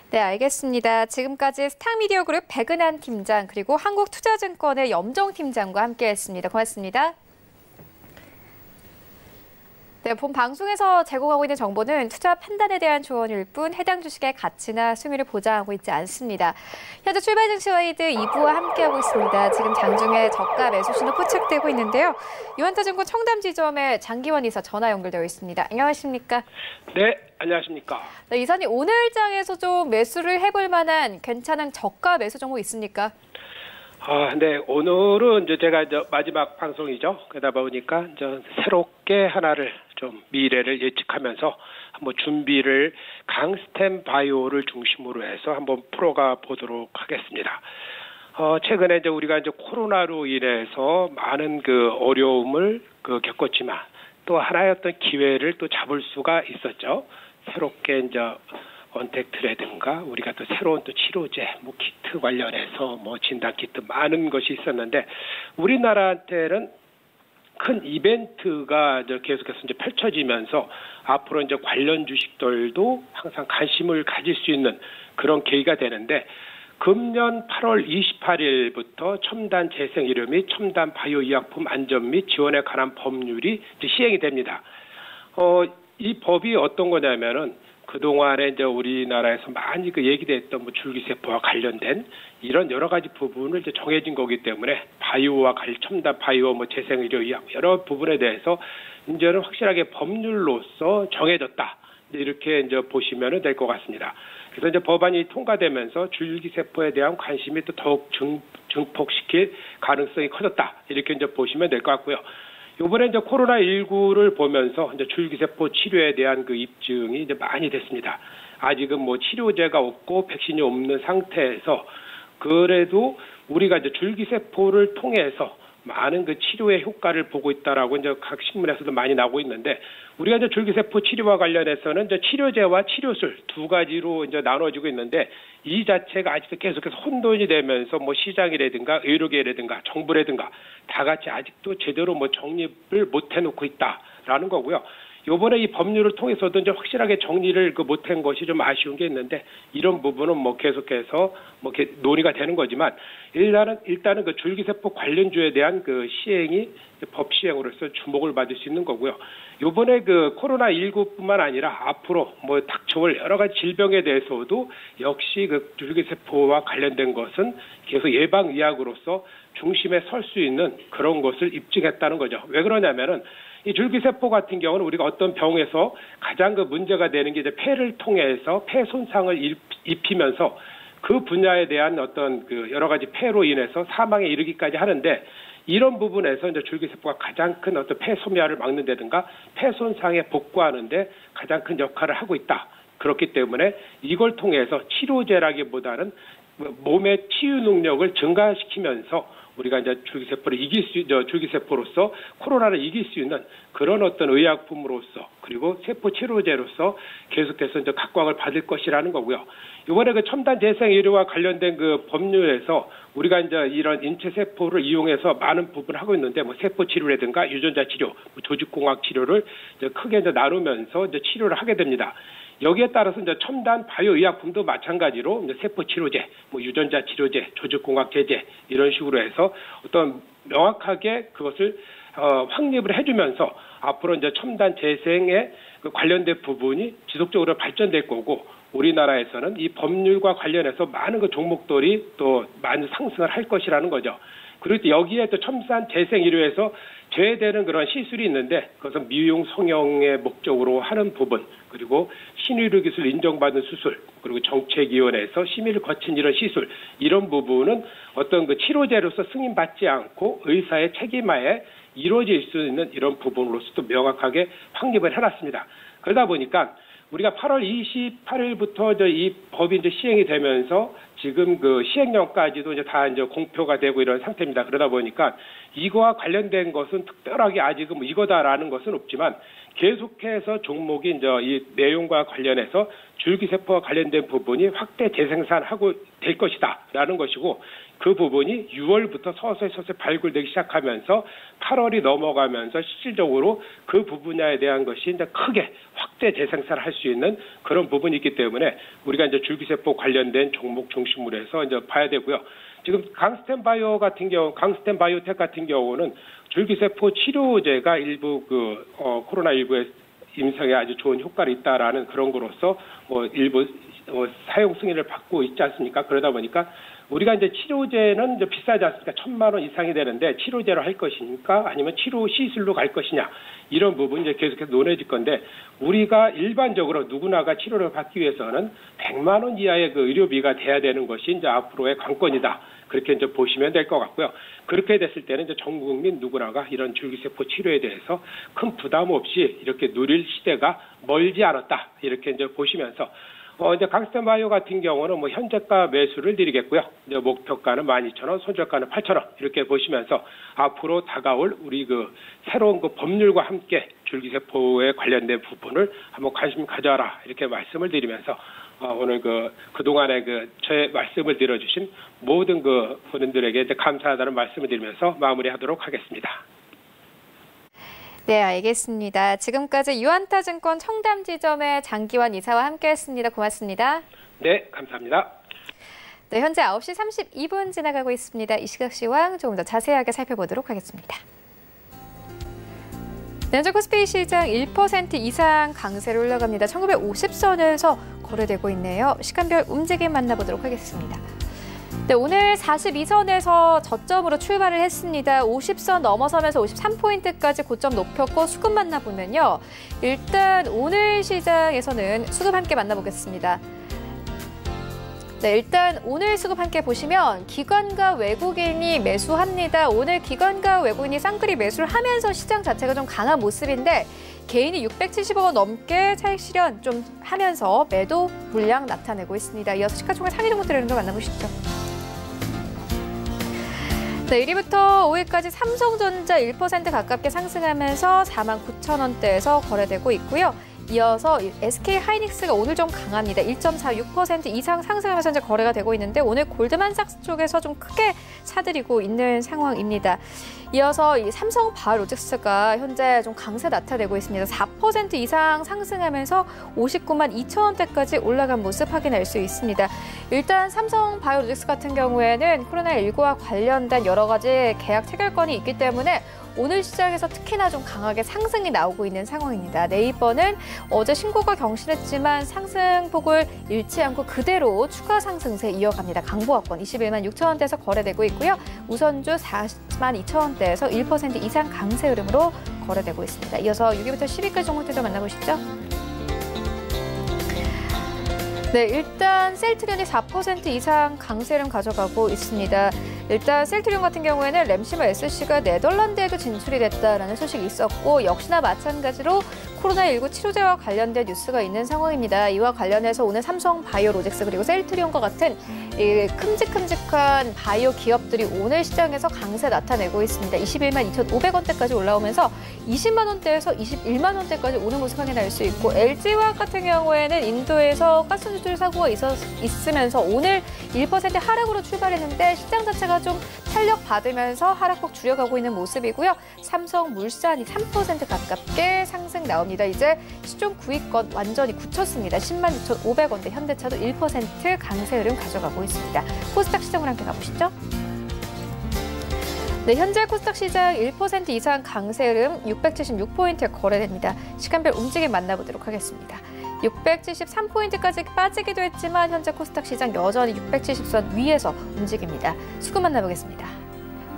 네, 알겠습니다. 지금까지 스타미디어그룹 백은한 팀장 그리고 한국투자증권의 염정 팀장과 함께했습니다. 고맙습니다. 네, 본 방송에서 제공하고 있는 정보는 투자 판단에 대한 조언일 뿐 해당 주식의 가치나 수익률을 보장하고 있지 않습니다. 현재 출발 증시 와이드 2부와 함께하고 있습니다. 지금 장중에 저가 매수 신호 포착되고 있는데요. 유한타증권 청담지점의 장기원 이사 전화 연결되어 있습니다. 안녕하십니까? 네, 안녕하십니까? 네, 이사님 오늘 장에서 좀 매수를 해볼 만한 괜찮은 저가 매수 정보 있습니까? 네, 오늘은 이제 제가 이제 마지막 방송이죠. 그러다 보니까 이제 새롭게 하나를 좀 미래를 예측하면서 한번 준비를 강스템 바이오를 중심으로 해서 한번 풀어가 보도록 하겠습니다. 최근에 이제 우리가 이제 코로나로 인해서 많은 그 어려움을 겪었지만 또 하나의 어떤 기회를 또 잡을 수가 있었죠. 새롭게 이제 언택트라든가 우리가 또 새로운 또 치료제, 키트 관련해서 진단 키트 많은 것이 있었는데 우리나라한테는 큰 이벤트가 이제 계속해서 이제 펼쳐지면서 앞으로 이제 관련 주식들도 항상 관심을 가질 수 있는 그런 계기가 되는데 금년 8월 28일부터 첨단 재생 의료 및 첨단 바이오 의약품 안전 및 지원에 관한 법률이 이제 시행이 됩니다. 이 법이 어떤 거냐면은 그동안에 이제 우리나라에서 많이 얘기됐던 줄기세포와 관련된 이런 여러 가지 부분을 이제 정해진 거기 때문에 바이오와 첨단 바이오, 재생의료 의학 여러 부분에 대해서 이제는 확실하게 법률로서 정해졌다. 이렇게 이제 보시면 될 것 같습니다. 그래서 이제 법안이 통과되면서 줄기세포에 대한 관심이 또 더욱 증폭시킬 가능성이 커졌다. 이렇게 이제 보시면 될 것 같고요. 이번에 이제 코로나19를 보면서 이제 줄기세포 치료에 대한 그 입증이 이제 많이 됐습니다. 아직은 뭐 치료제가 없고 백신이 없는 상태에서 그래도 우리가 이제 줄기세포를 통해서 많은 그 치료의 효과를 보고 있다라고 이제 각 신문에서도 많이 나오고 있는데 우리가 이제 줄기세포 치료와 관련해서는 이제 치료제와 치료술 두 가지로 이제 나눠지고 있는데 이 자체가 아직도 계속해서 혼돈이 되면서 뭐 시장이라든가 의료계라든가 정부라든가 다 같이 아직도 제대로 뭐 정립을 못 해놓고 있다라는 거고요. 요번에 이 법률을 통해서도 이제 확실하게 정리를 못한 것이 좀 아쉬운 게 있는데 이런 부분은 뭐 계속해서 뭐 이렇게 논의가 되는 거지만 일단은 그 줄기세포 관련주에 대한 그 시행이 법 시행으로서 주목을 받을 수 있는 거고요. 요번에 그 코로나19뿐만 아니라 앞으로 뭐 닥쳐올 여러 가지 질병에 대해서도 역시 그 줄기세포와 관련된 것은 계속 예방의학으로서 중심에 설 수 있는 그런 것을 입증했다는 거죠. 왜 그러냐면은 이 줄기세포 같은 경우는 우리가 어떤 병에서 가장 그 문제가 되는 게 이제 폐를 통해서 폐 손상을 입히면서 그 분야에 대한 어떤 그 여러 가지 폐로 인해서 사망에 이르기까지 하는데 이런 부분에서 이제 줄기세포가 가장 큰 어떤 폐 소멸을 막는다든가 폐 손상에 복구하는데 가장 큰 역할을 하고 있다. 그렇기 때문에 이걸 통해서 치료제라기보다는 몸의 치유 능력을 증가시키면서 우리가 이제 줄기세포로서 코로나를 이길 수 있는 그런 어떤 의약품으로서 그리고 세포 치료제로서 계속해서 이제 각광을 받을 것이라는 거고요. 이번에 그 첨단 재생 의료와 관련된 그 법률에서 우리가 이제 이런 인체 세포를 이용해서 많은 부분을 하고 있는데 뭐 세포 치료라든가 유전자 치료, 조직공학 치료를 이제 크게 이제 나누면서 이제 치료를 하게 됩니다. 여기에 따라서 이제 첨단 바이오 의약품도 마찬가지로 이제 세포 치료제, 뭐 유전자 치료제, 조직공학 제제 이런 식으로 해서 어떤 명확하게 그것을 확립을 해주면서 앞으로 이제 첨단 재생에 그 관련된 부분이 지속적으로 발전될 거고 우리나라에서는 이 법률과 관련해서 많은 그 종목들이 또 많이 상승을 할 것이라는 거죠. 그리고 또 여기에 또 첨단 재생 의료에서 제외되는 그런 시술이 있는데 그것은 미용 성형의 목적으로 하는 부분 그리고 신의료 기술 인정받은 수술 그리고 정책위원회에서 심의를 거친 이런 시술 이런 부분은 어떤 그 치료제로서 승인받지 않고 의사의 책임하에 이루어질 수 있는 이런 부분으로서도 명확하게 확립을 해놨습니다. 그러다 보니까 우리가 8월 28일부터 이 법이 이제 시행이 되면서 지금 그 시행령까지도 이제 다 이제 공표가 되고 이런 상태입니다. 그러다 보니까 이거와 관련된 것은 특별하게 아직은 뭐 이거다라는 것은 없지만 계속해서 종목이 이제 이 내용과 관련해서 줄기세포와 관련된 부분이 확대 재생산하고 될 것이다라는 것이고 그 부분이 6월부터 서서히 발굴되기 시작하면서 8월이 넘어가면서 실질적으로 그 분야에 대한 것이 이제 크게 확대 재생산을 할 수 있는 그런 부분이 있기 때문에 우리가 이제 줄기세포 관련된 종목 중심으로 해서 이제 봐야 되고요. 지금 강스텐 바이오텍 같은 경우는 줄기세포 치료제가 일부 그 코로나19의 임상에 아주 좋은 효과를 있다라는 그런 거로서 뭐 일부 사용 승인을 받고 있지 않습니까? 그러다 보니까 우리가 이제 치료제는 이제 비싸지 않습니까? 1,000만 원 이상이 되는데 치료제로 할 것이니까 아니면 치료 시술로 갈 것이냐 이런 부분이 이제 계속해서 논의질 건데 우리가 일반적으로 누구나가 치료를 받기 위해서는 100만 원 이하의 그 의료비가 돼야 되는 것이 이제 앞으로의 관건이다. 그렇게 이제 보시면 될 것 같고요. 그렇게 됐을 때는 이제 전 국민 누구나가 이런 줄기세포 치료에 대해서 큰 부담 없이 이렇게 누릴 시대가 멀지 않았다. 이렇게 이제 보시면서 이제 강스텐 바이오 같은 경우는 뭐 현재가 매수를 드리겠고요. 이제 목표가는 12,000원, 손절가는 8,000원 이렇게 보시면서 앞으로 다가올 우리 그 새로운 그 법률과 함께 줄기세포에 관련된 부분을 한번 관심 가져라 이렇게 말씀을 드리면서 오늘 그동안에 저의 말씀을 들어주신 모든 그 분들에게 이제 감사하다는 말씀을 드리면서 마무리하도록 하겠습니다. 네, 알겠습니다. 지금까지 유안타증권 청담지점의 장기환 이사와 함께했습니다. 고맙습니다. 네, 감사합니다. 네, 현재 9시 32분 지나가고 있습니다. 이 시각 시황 조금 더 자세하게 살펴보도록 하겠습니다. 현재 코스피 시장 1% 이상 강세로 올라갑니다. 1950선에서 거래되고 있네요. 시간별 움직임 만나보도록 하겠습니다. 네, 오늘 42선에서 저점으로 출발을 했습니다. 50선 넘어서면서 53포인트까지 고점 높였고 수급 만나보면요. 일단 오늘 시장에서는 수급 함께 만나보겠습니다. 네, 일단 오늘 수급 함께 보시면 기관과 외국인이 매수합니다. 오늘 기관과 외국인이 쌍끌이 매수를 하면서 시장 자체가 좀 강한 모습인데 개인이 670억 원 넘게 차익 실현 좀 하면서 매도 물량 나타내고 있습니다. 이어서 시가총액 상위 종목들을 좀 만나보시죠. 네, 1위부터 5위까지 삼성전자 1% 가깝게 상승하면서 49,000원대에서 거래되고 있고요. 이어서 SK하이닉스가 오늘 좀 강합니다. 1.46% 이상 상승하면서 현재 거래가 되고 있는데 오늘 골드만삭스 쪽에서 좀 크게 사들이고 있는 상황입니다. 이어서 이 삼성바이오로직스가 현재 좀 강세 나타내고 있습니다. 4% 이상 상승하면서 59만 2천원대까지 올라간 모습 확인할 수 있습니다. 일단 삼성바이오로직스 같은 경우에는 코로나19와 관련된 여러 가지 계약 체결권이 있기 때문에 오늘 시장에서 특히나 좀 강하게 상승이 나오고 있는 상황입니다. 네이버는 어제 신고가 경신했지만 상승폭을 잃지 않고 그대로 추가 상승세 이어갑니다. 강보합권 21만 6천원대에서 거래되고 있고요. 우선주 40만 2천원대에서 1% 이상 강세 흐름으로 거래되고 있습니다. 이어서 6위부터 10위까지 종목들 좀 만나보시죠. 네, 일단 셀트리온이 4% 이상 강세를 가져가고 있습니다. 일단 셀트리온 같은 경우에는 램시마 SC가 네덜란드에도 진출이 됐다라는 소식이 있었고 역시나 마찬가지로 코로나19 치료제와 관련된 뉴스가 있는 상황입니다. 이와 관련해서 오늘 삼성바이오로직스 그리고 셀트리온과 같은 이 큼직큼직한 바이오 기업들이 오늘 시장에서 강세 나타내고 있습니다. 21만 2,500원대까지 올라오면서 20만 원대에서 21만 원대까지 오는 모습 확인할 수 있고 LG화학 같은 경우에는 인도에서 가스 누출 사고가 있으면서 오늘 1% 하락으로 출발했는데 시장 자체가 좀 탄력 받으면서 하락폭 줄여가고 있는 모습이고요. 삼성물산이 3% 가깝게 상승 나옵니다. 이제 시중 9위권 완전히 굳혔습니다. 10만 6,500원대 현대차도 1% 강세 흐름 가져가고 있습니다. 코스닥 시장으로 함께 가보시죠. 네, 현재 코스닥 시장 1% 이상 강세 흐름 676포인트에 거래됩니다. 시간별 움직임 만나보도록 하겠습니다. 673포인트까지 빠지기도 했지만 현재 코스닥 시장 여전히 670선 위에서 움직입니다. 수급 만나보겠습니다.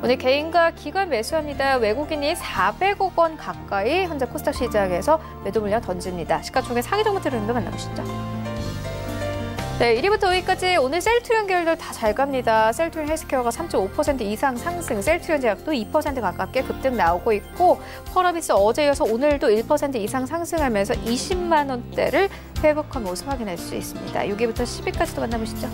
오늘 개인과 기관 매수합니다. 외국인이 400억 원 가까이 현재 코스닥 시장에서 매도 물량 던집니다. 시가총액 상위 종목들을 만나보시죠. 네, 1위부터 5위까지 오늘 셀트리온 계열들 다 잘 갑니다. 셀트리온 헬스케어가 3.5% 이상 상승, 셀트리온 제약도 2% 가깝게 급등 나오고 있고 펄어비스 어제 이어서 오늘도 1% 이상 상승하면서 20만 원대를 회복한 모습 확인할 수 있습니다. 6위부터 10위까지도 만나보시죠.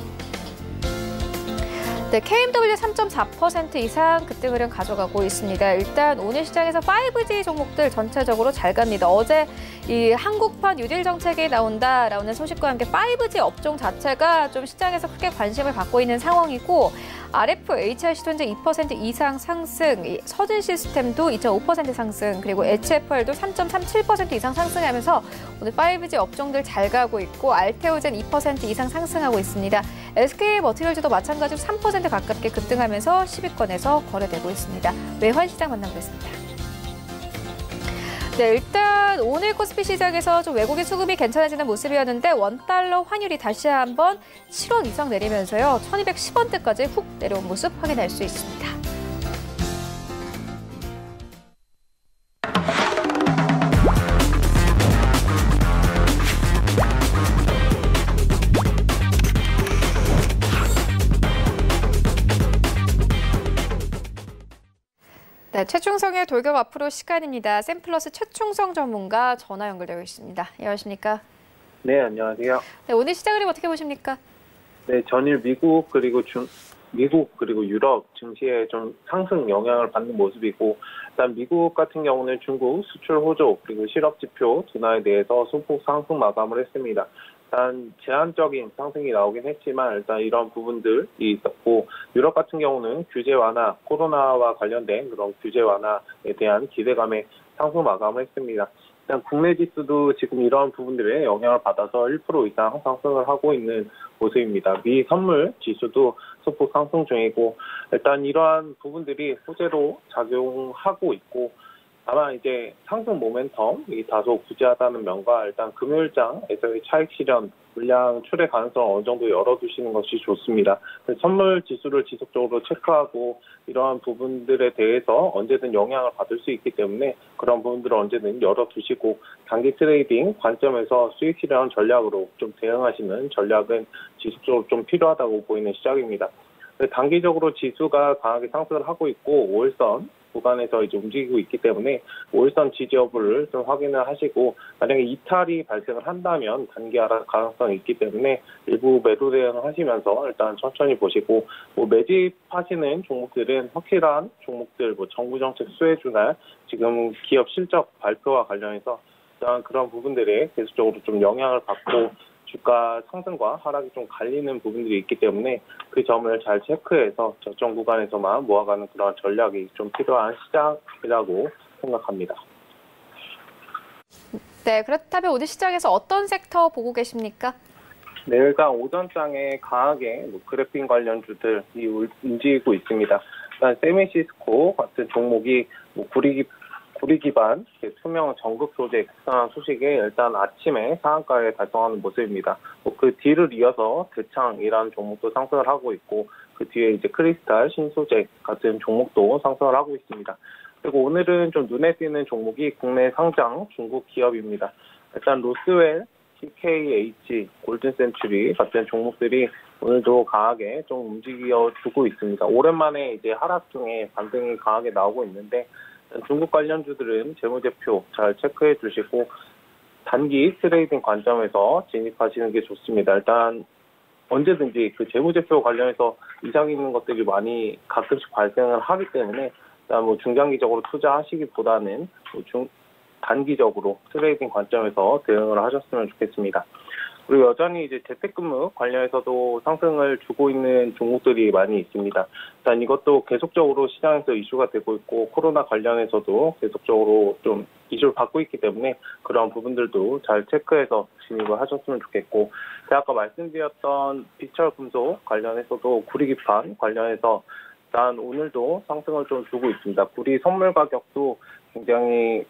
네, KMW 3.4% 이상 급등 흐름 가져가고 있습니다. 일단 오늘 시장에서 5G 종목들 전체적으로 잘 갑니다. 어제 이 한국판 뉴딜 정책이 나온다라는 소식과 함께 5G 업종 자체가 좀 시장에서 크게 관심을 받고 있는 상황이고 RF, HRC도 현재 2% 이상 상승, 서진 시스템도 2.5% 상승, 그리고 HFR도 3.37% 이상 상승하면서 오늘 5G 업종들 잘 가고 있고 알테오젠 2% 이상 상승하고 있습니다. SK 머티리얼즈도 마찬가지로 3% 가깝게 급등하면서 10위권에서 거래되고 있습니다. 외환 시장 만나보겠습니다. 네, 일단 오늘 코스피 시장에서 좀 외국인 수급이 괜찮아지는 모습이었는데 원달러 환율이 다시 한번 7원 이상 내리면서요. 1210원대까지 훅 내려온 모습 확인할 수 있습니다. 네, 최충성의 돌격 앞으로 시간입니다. 샘플러스 최충성 전문가 전화 연결되어 있습니다. 안녕하십니까? 네, 안녕하세요. 네, 오늘 시장 흐름 어떻게 보십니까? 네, 전일 미국 그리고 유럽 증시에 좀 상승 영향을 받는 모습이고, 일단 미국 같은 경우는 중국 수출 호조 그리고 실업 지표 둔화에 대해서 소폭 상승 마감을 했습니다. 일단 제한적인 상승이 나오긴 했지만 일단 이런 부분들이 있었고, 유럽 같은 경우는 규제 완화, 코로나와 관련된 그런 규제 완화에 대한 기대감에 상승 마감을 했습니다. 일단 국내 지수도 지금 이런 부분들에 영향을 받아서 1% 이상 상승을 하고 있는 모습입니다. 미 선물 지수도 소폭 상승 중이고, 일단 이러한 부분들이 호재로 작용하고 있고, 다만 이제 상승 모멘텀이 다소 부재하다는 면과 일단 금요일장에서의 차익 실현 물량 출회 가능성 어느 정도 열어두시는 것이 좋습니다. 선물 지수를 지속적으로 체크하고 이러한 부분들에 대해서 언제든 영향을 받을 수 있기 때문에 그런 부분들을 언제든 열어두시고 단기 트레이딩 관점에서 수익 실현 전략으로 좀 대응하시는 전략은 지속적으로 좀 필요하다고 보이는 시작입니다. 단기적으로 지수가 강하게 상승을 하고 있고 5일선 구간에서 이제 움직이고 있기 때문에 5일선 지지 여부를 좀 확인을 하시고 만약에 이탈이 발생을 한다면 단기 하락 가능성이 있기 때문에 일부 매도 대응을 하시면서 일단 천천히 보시고 매집하시는 종목들은 확실한 종목들 정부 정책 수혜주나 지금 기업 실적 발표와 관련해서 일단 그런 부분들에 계속적으로 좀 영향을 받고 주가 상승과 하락이 좀 갈리는 부분들이 있기 때문에 그 점을 잘 체크해서 저점 구간에서만 모아가는 그런 전략이 좀 필요한 시장이라고 생각합니다. 네, 그렇다면 오늘 시장에서 어떤 섹터 보고 계십니까? 네, 일단 오전장에 강하게 그래핀 관련주들이 움직이고 있습니다. 일단 세미시스코 같은 종목이 구리 기반 투명 전극 소재 국산화 소식에 일단 아침에 상한가에 달성하는 모습입니다. 그 뒤를 이어서 대창이라는 종목도 상승을 하고 있고 그 뒤에 이제 크리스탈 신소재 같은 종목도 상승을 하고 있습니다. 그리고 오늘은 좀 눈에 띄는 종목이 국내 상장 중국 기업입니다. 일단 로스웰, TKH, 골든센츄리 같은 종목들이 오늘도 강하게 좀 움직여주고 있습니다. 오랜만에 이제 하락 중에 반등이 강하게 나오고 있는데 중국 관련주들은 재무제표 잘 체크해 주시고 단기 트레이딩 관점에서 진입하시는 게 좋습니다. 일단 언제든지 그 재무제표 관련해서 이상 있는 것들이 많이 가끔씩 발생을 하기 때문에 일단 중장기적으로 투자하시기보다는 단기적으로 트레이딩 관점에서 대응을 하셨으면 좋겠습니다. 그리고 여전히 이제 재택근무 관련해서도 상승을 주고 있는 종목들이 많이 있습니다. 일단 이것도 계속적으로 시장에서 이슈가 되고 있고 코로나 관련해서도 계속적으로 좀 이슈를 받고 있기 때문에 그런 부분들도 잘 체크해서 진입을 하셨으면 좋겠고 제가 아까 말씀드렸던 비철 금속 관련해서도 구리기판 관련해서 일단 오늘도 상승을 좀 주고 있습니다. 구리 선물 가격도 굉장히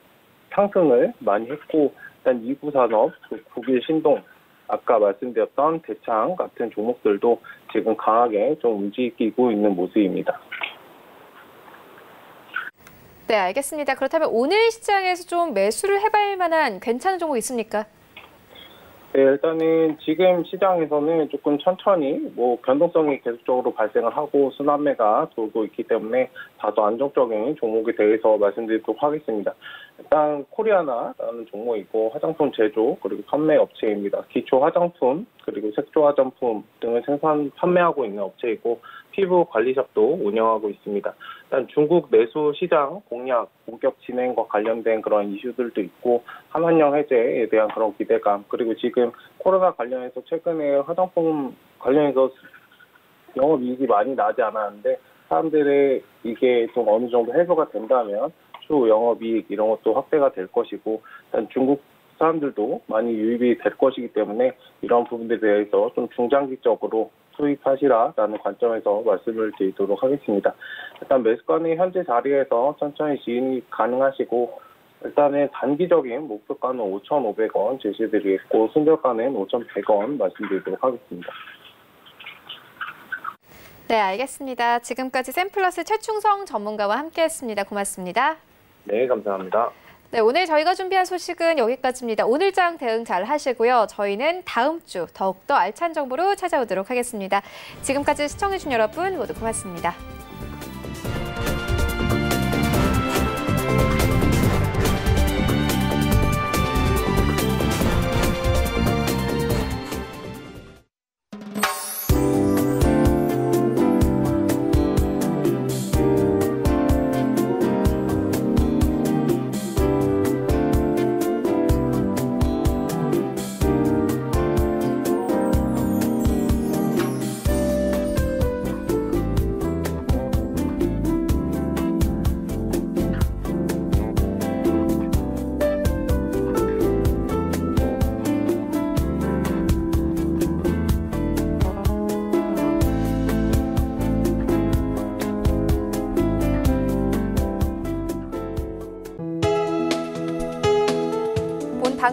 상승을 많이 했고 일단 2구 산업, 국일 신동 아까 말씀드렸던 대창 같은 종목들도 지금 강하게 좀 움직이고 있는 모습입니다. 네, 알겠습니다. 그렇다면 오늘 시장에서 좀 매수를 해볼 만한 괜찮은 종목 있습니까? 네, 일단은 지금 시장에서는 조금 천천히 변동성이 계속적으로 발생을 하고 순환매가 돌고 있기 때문에 다소 안정적인 종목에 대해서 말씀드리도록 하겠습니다. 일단 코리아나라는 종목이고 화장품 제조 그리고 판매 업체입니다. 기초 화장품 그리고 색조 화장품 등을 판매하고 있는 업체이고 피부 관리샵도 운영하고 있습니다. 일단 중국 내수 시장 공략 본격 진행과 관련된 그런 이슈들도 있고 한환령 해제에 대한 그런 기대감 그리고 지금 코로나 관련해서 최근에 화장품 관련해서 영업이익이 많이 나지 않았는데 사람들의 이게 좀 어느 정도 해소가 된다면 주 영업이익 이런 것도 확대가 될 것이고 일단 중국 사람들도 많이 유입이 될 것이기 때문에 이런 부분들에 대해서 좀 중장기적으로 수입하시라라는 관점에서 말씀을 드리도록 하겠습니다. 일단 매수가는 현재 자리에서 천천히 진입 가능하시고 일단은 단기적인 목표가는 5,500원 제시드리겠고 순저가는 5,100원 말씀드리도록 하겠습니다. 네, 알겠습니다. 지금까지 샘플러스 최충성 전문가와 함께했습니다. 고맙습니다. 네, 감사합니다. 네, 오늘 저희가 준비한 소식은 여기까지입니다. 오늘장 대응 잘 하시고요. 저희는 다음 주 더욱더 알찬 정보로 찾아오도록 하겠습니다. 지금까지 시청해주신 여러분 모두 고맙습니다.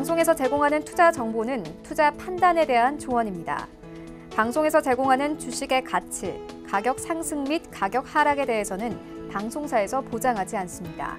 방송에서 제공하는 투자 정보는 투자 판단에 대한 조언입니다. 방송에서 제공하는 주식의 가치, 가격 상승 및 가격 하락에 대해서는 방송사에서 보장하지 않습니다.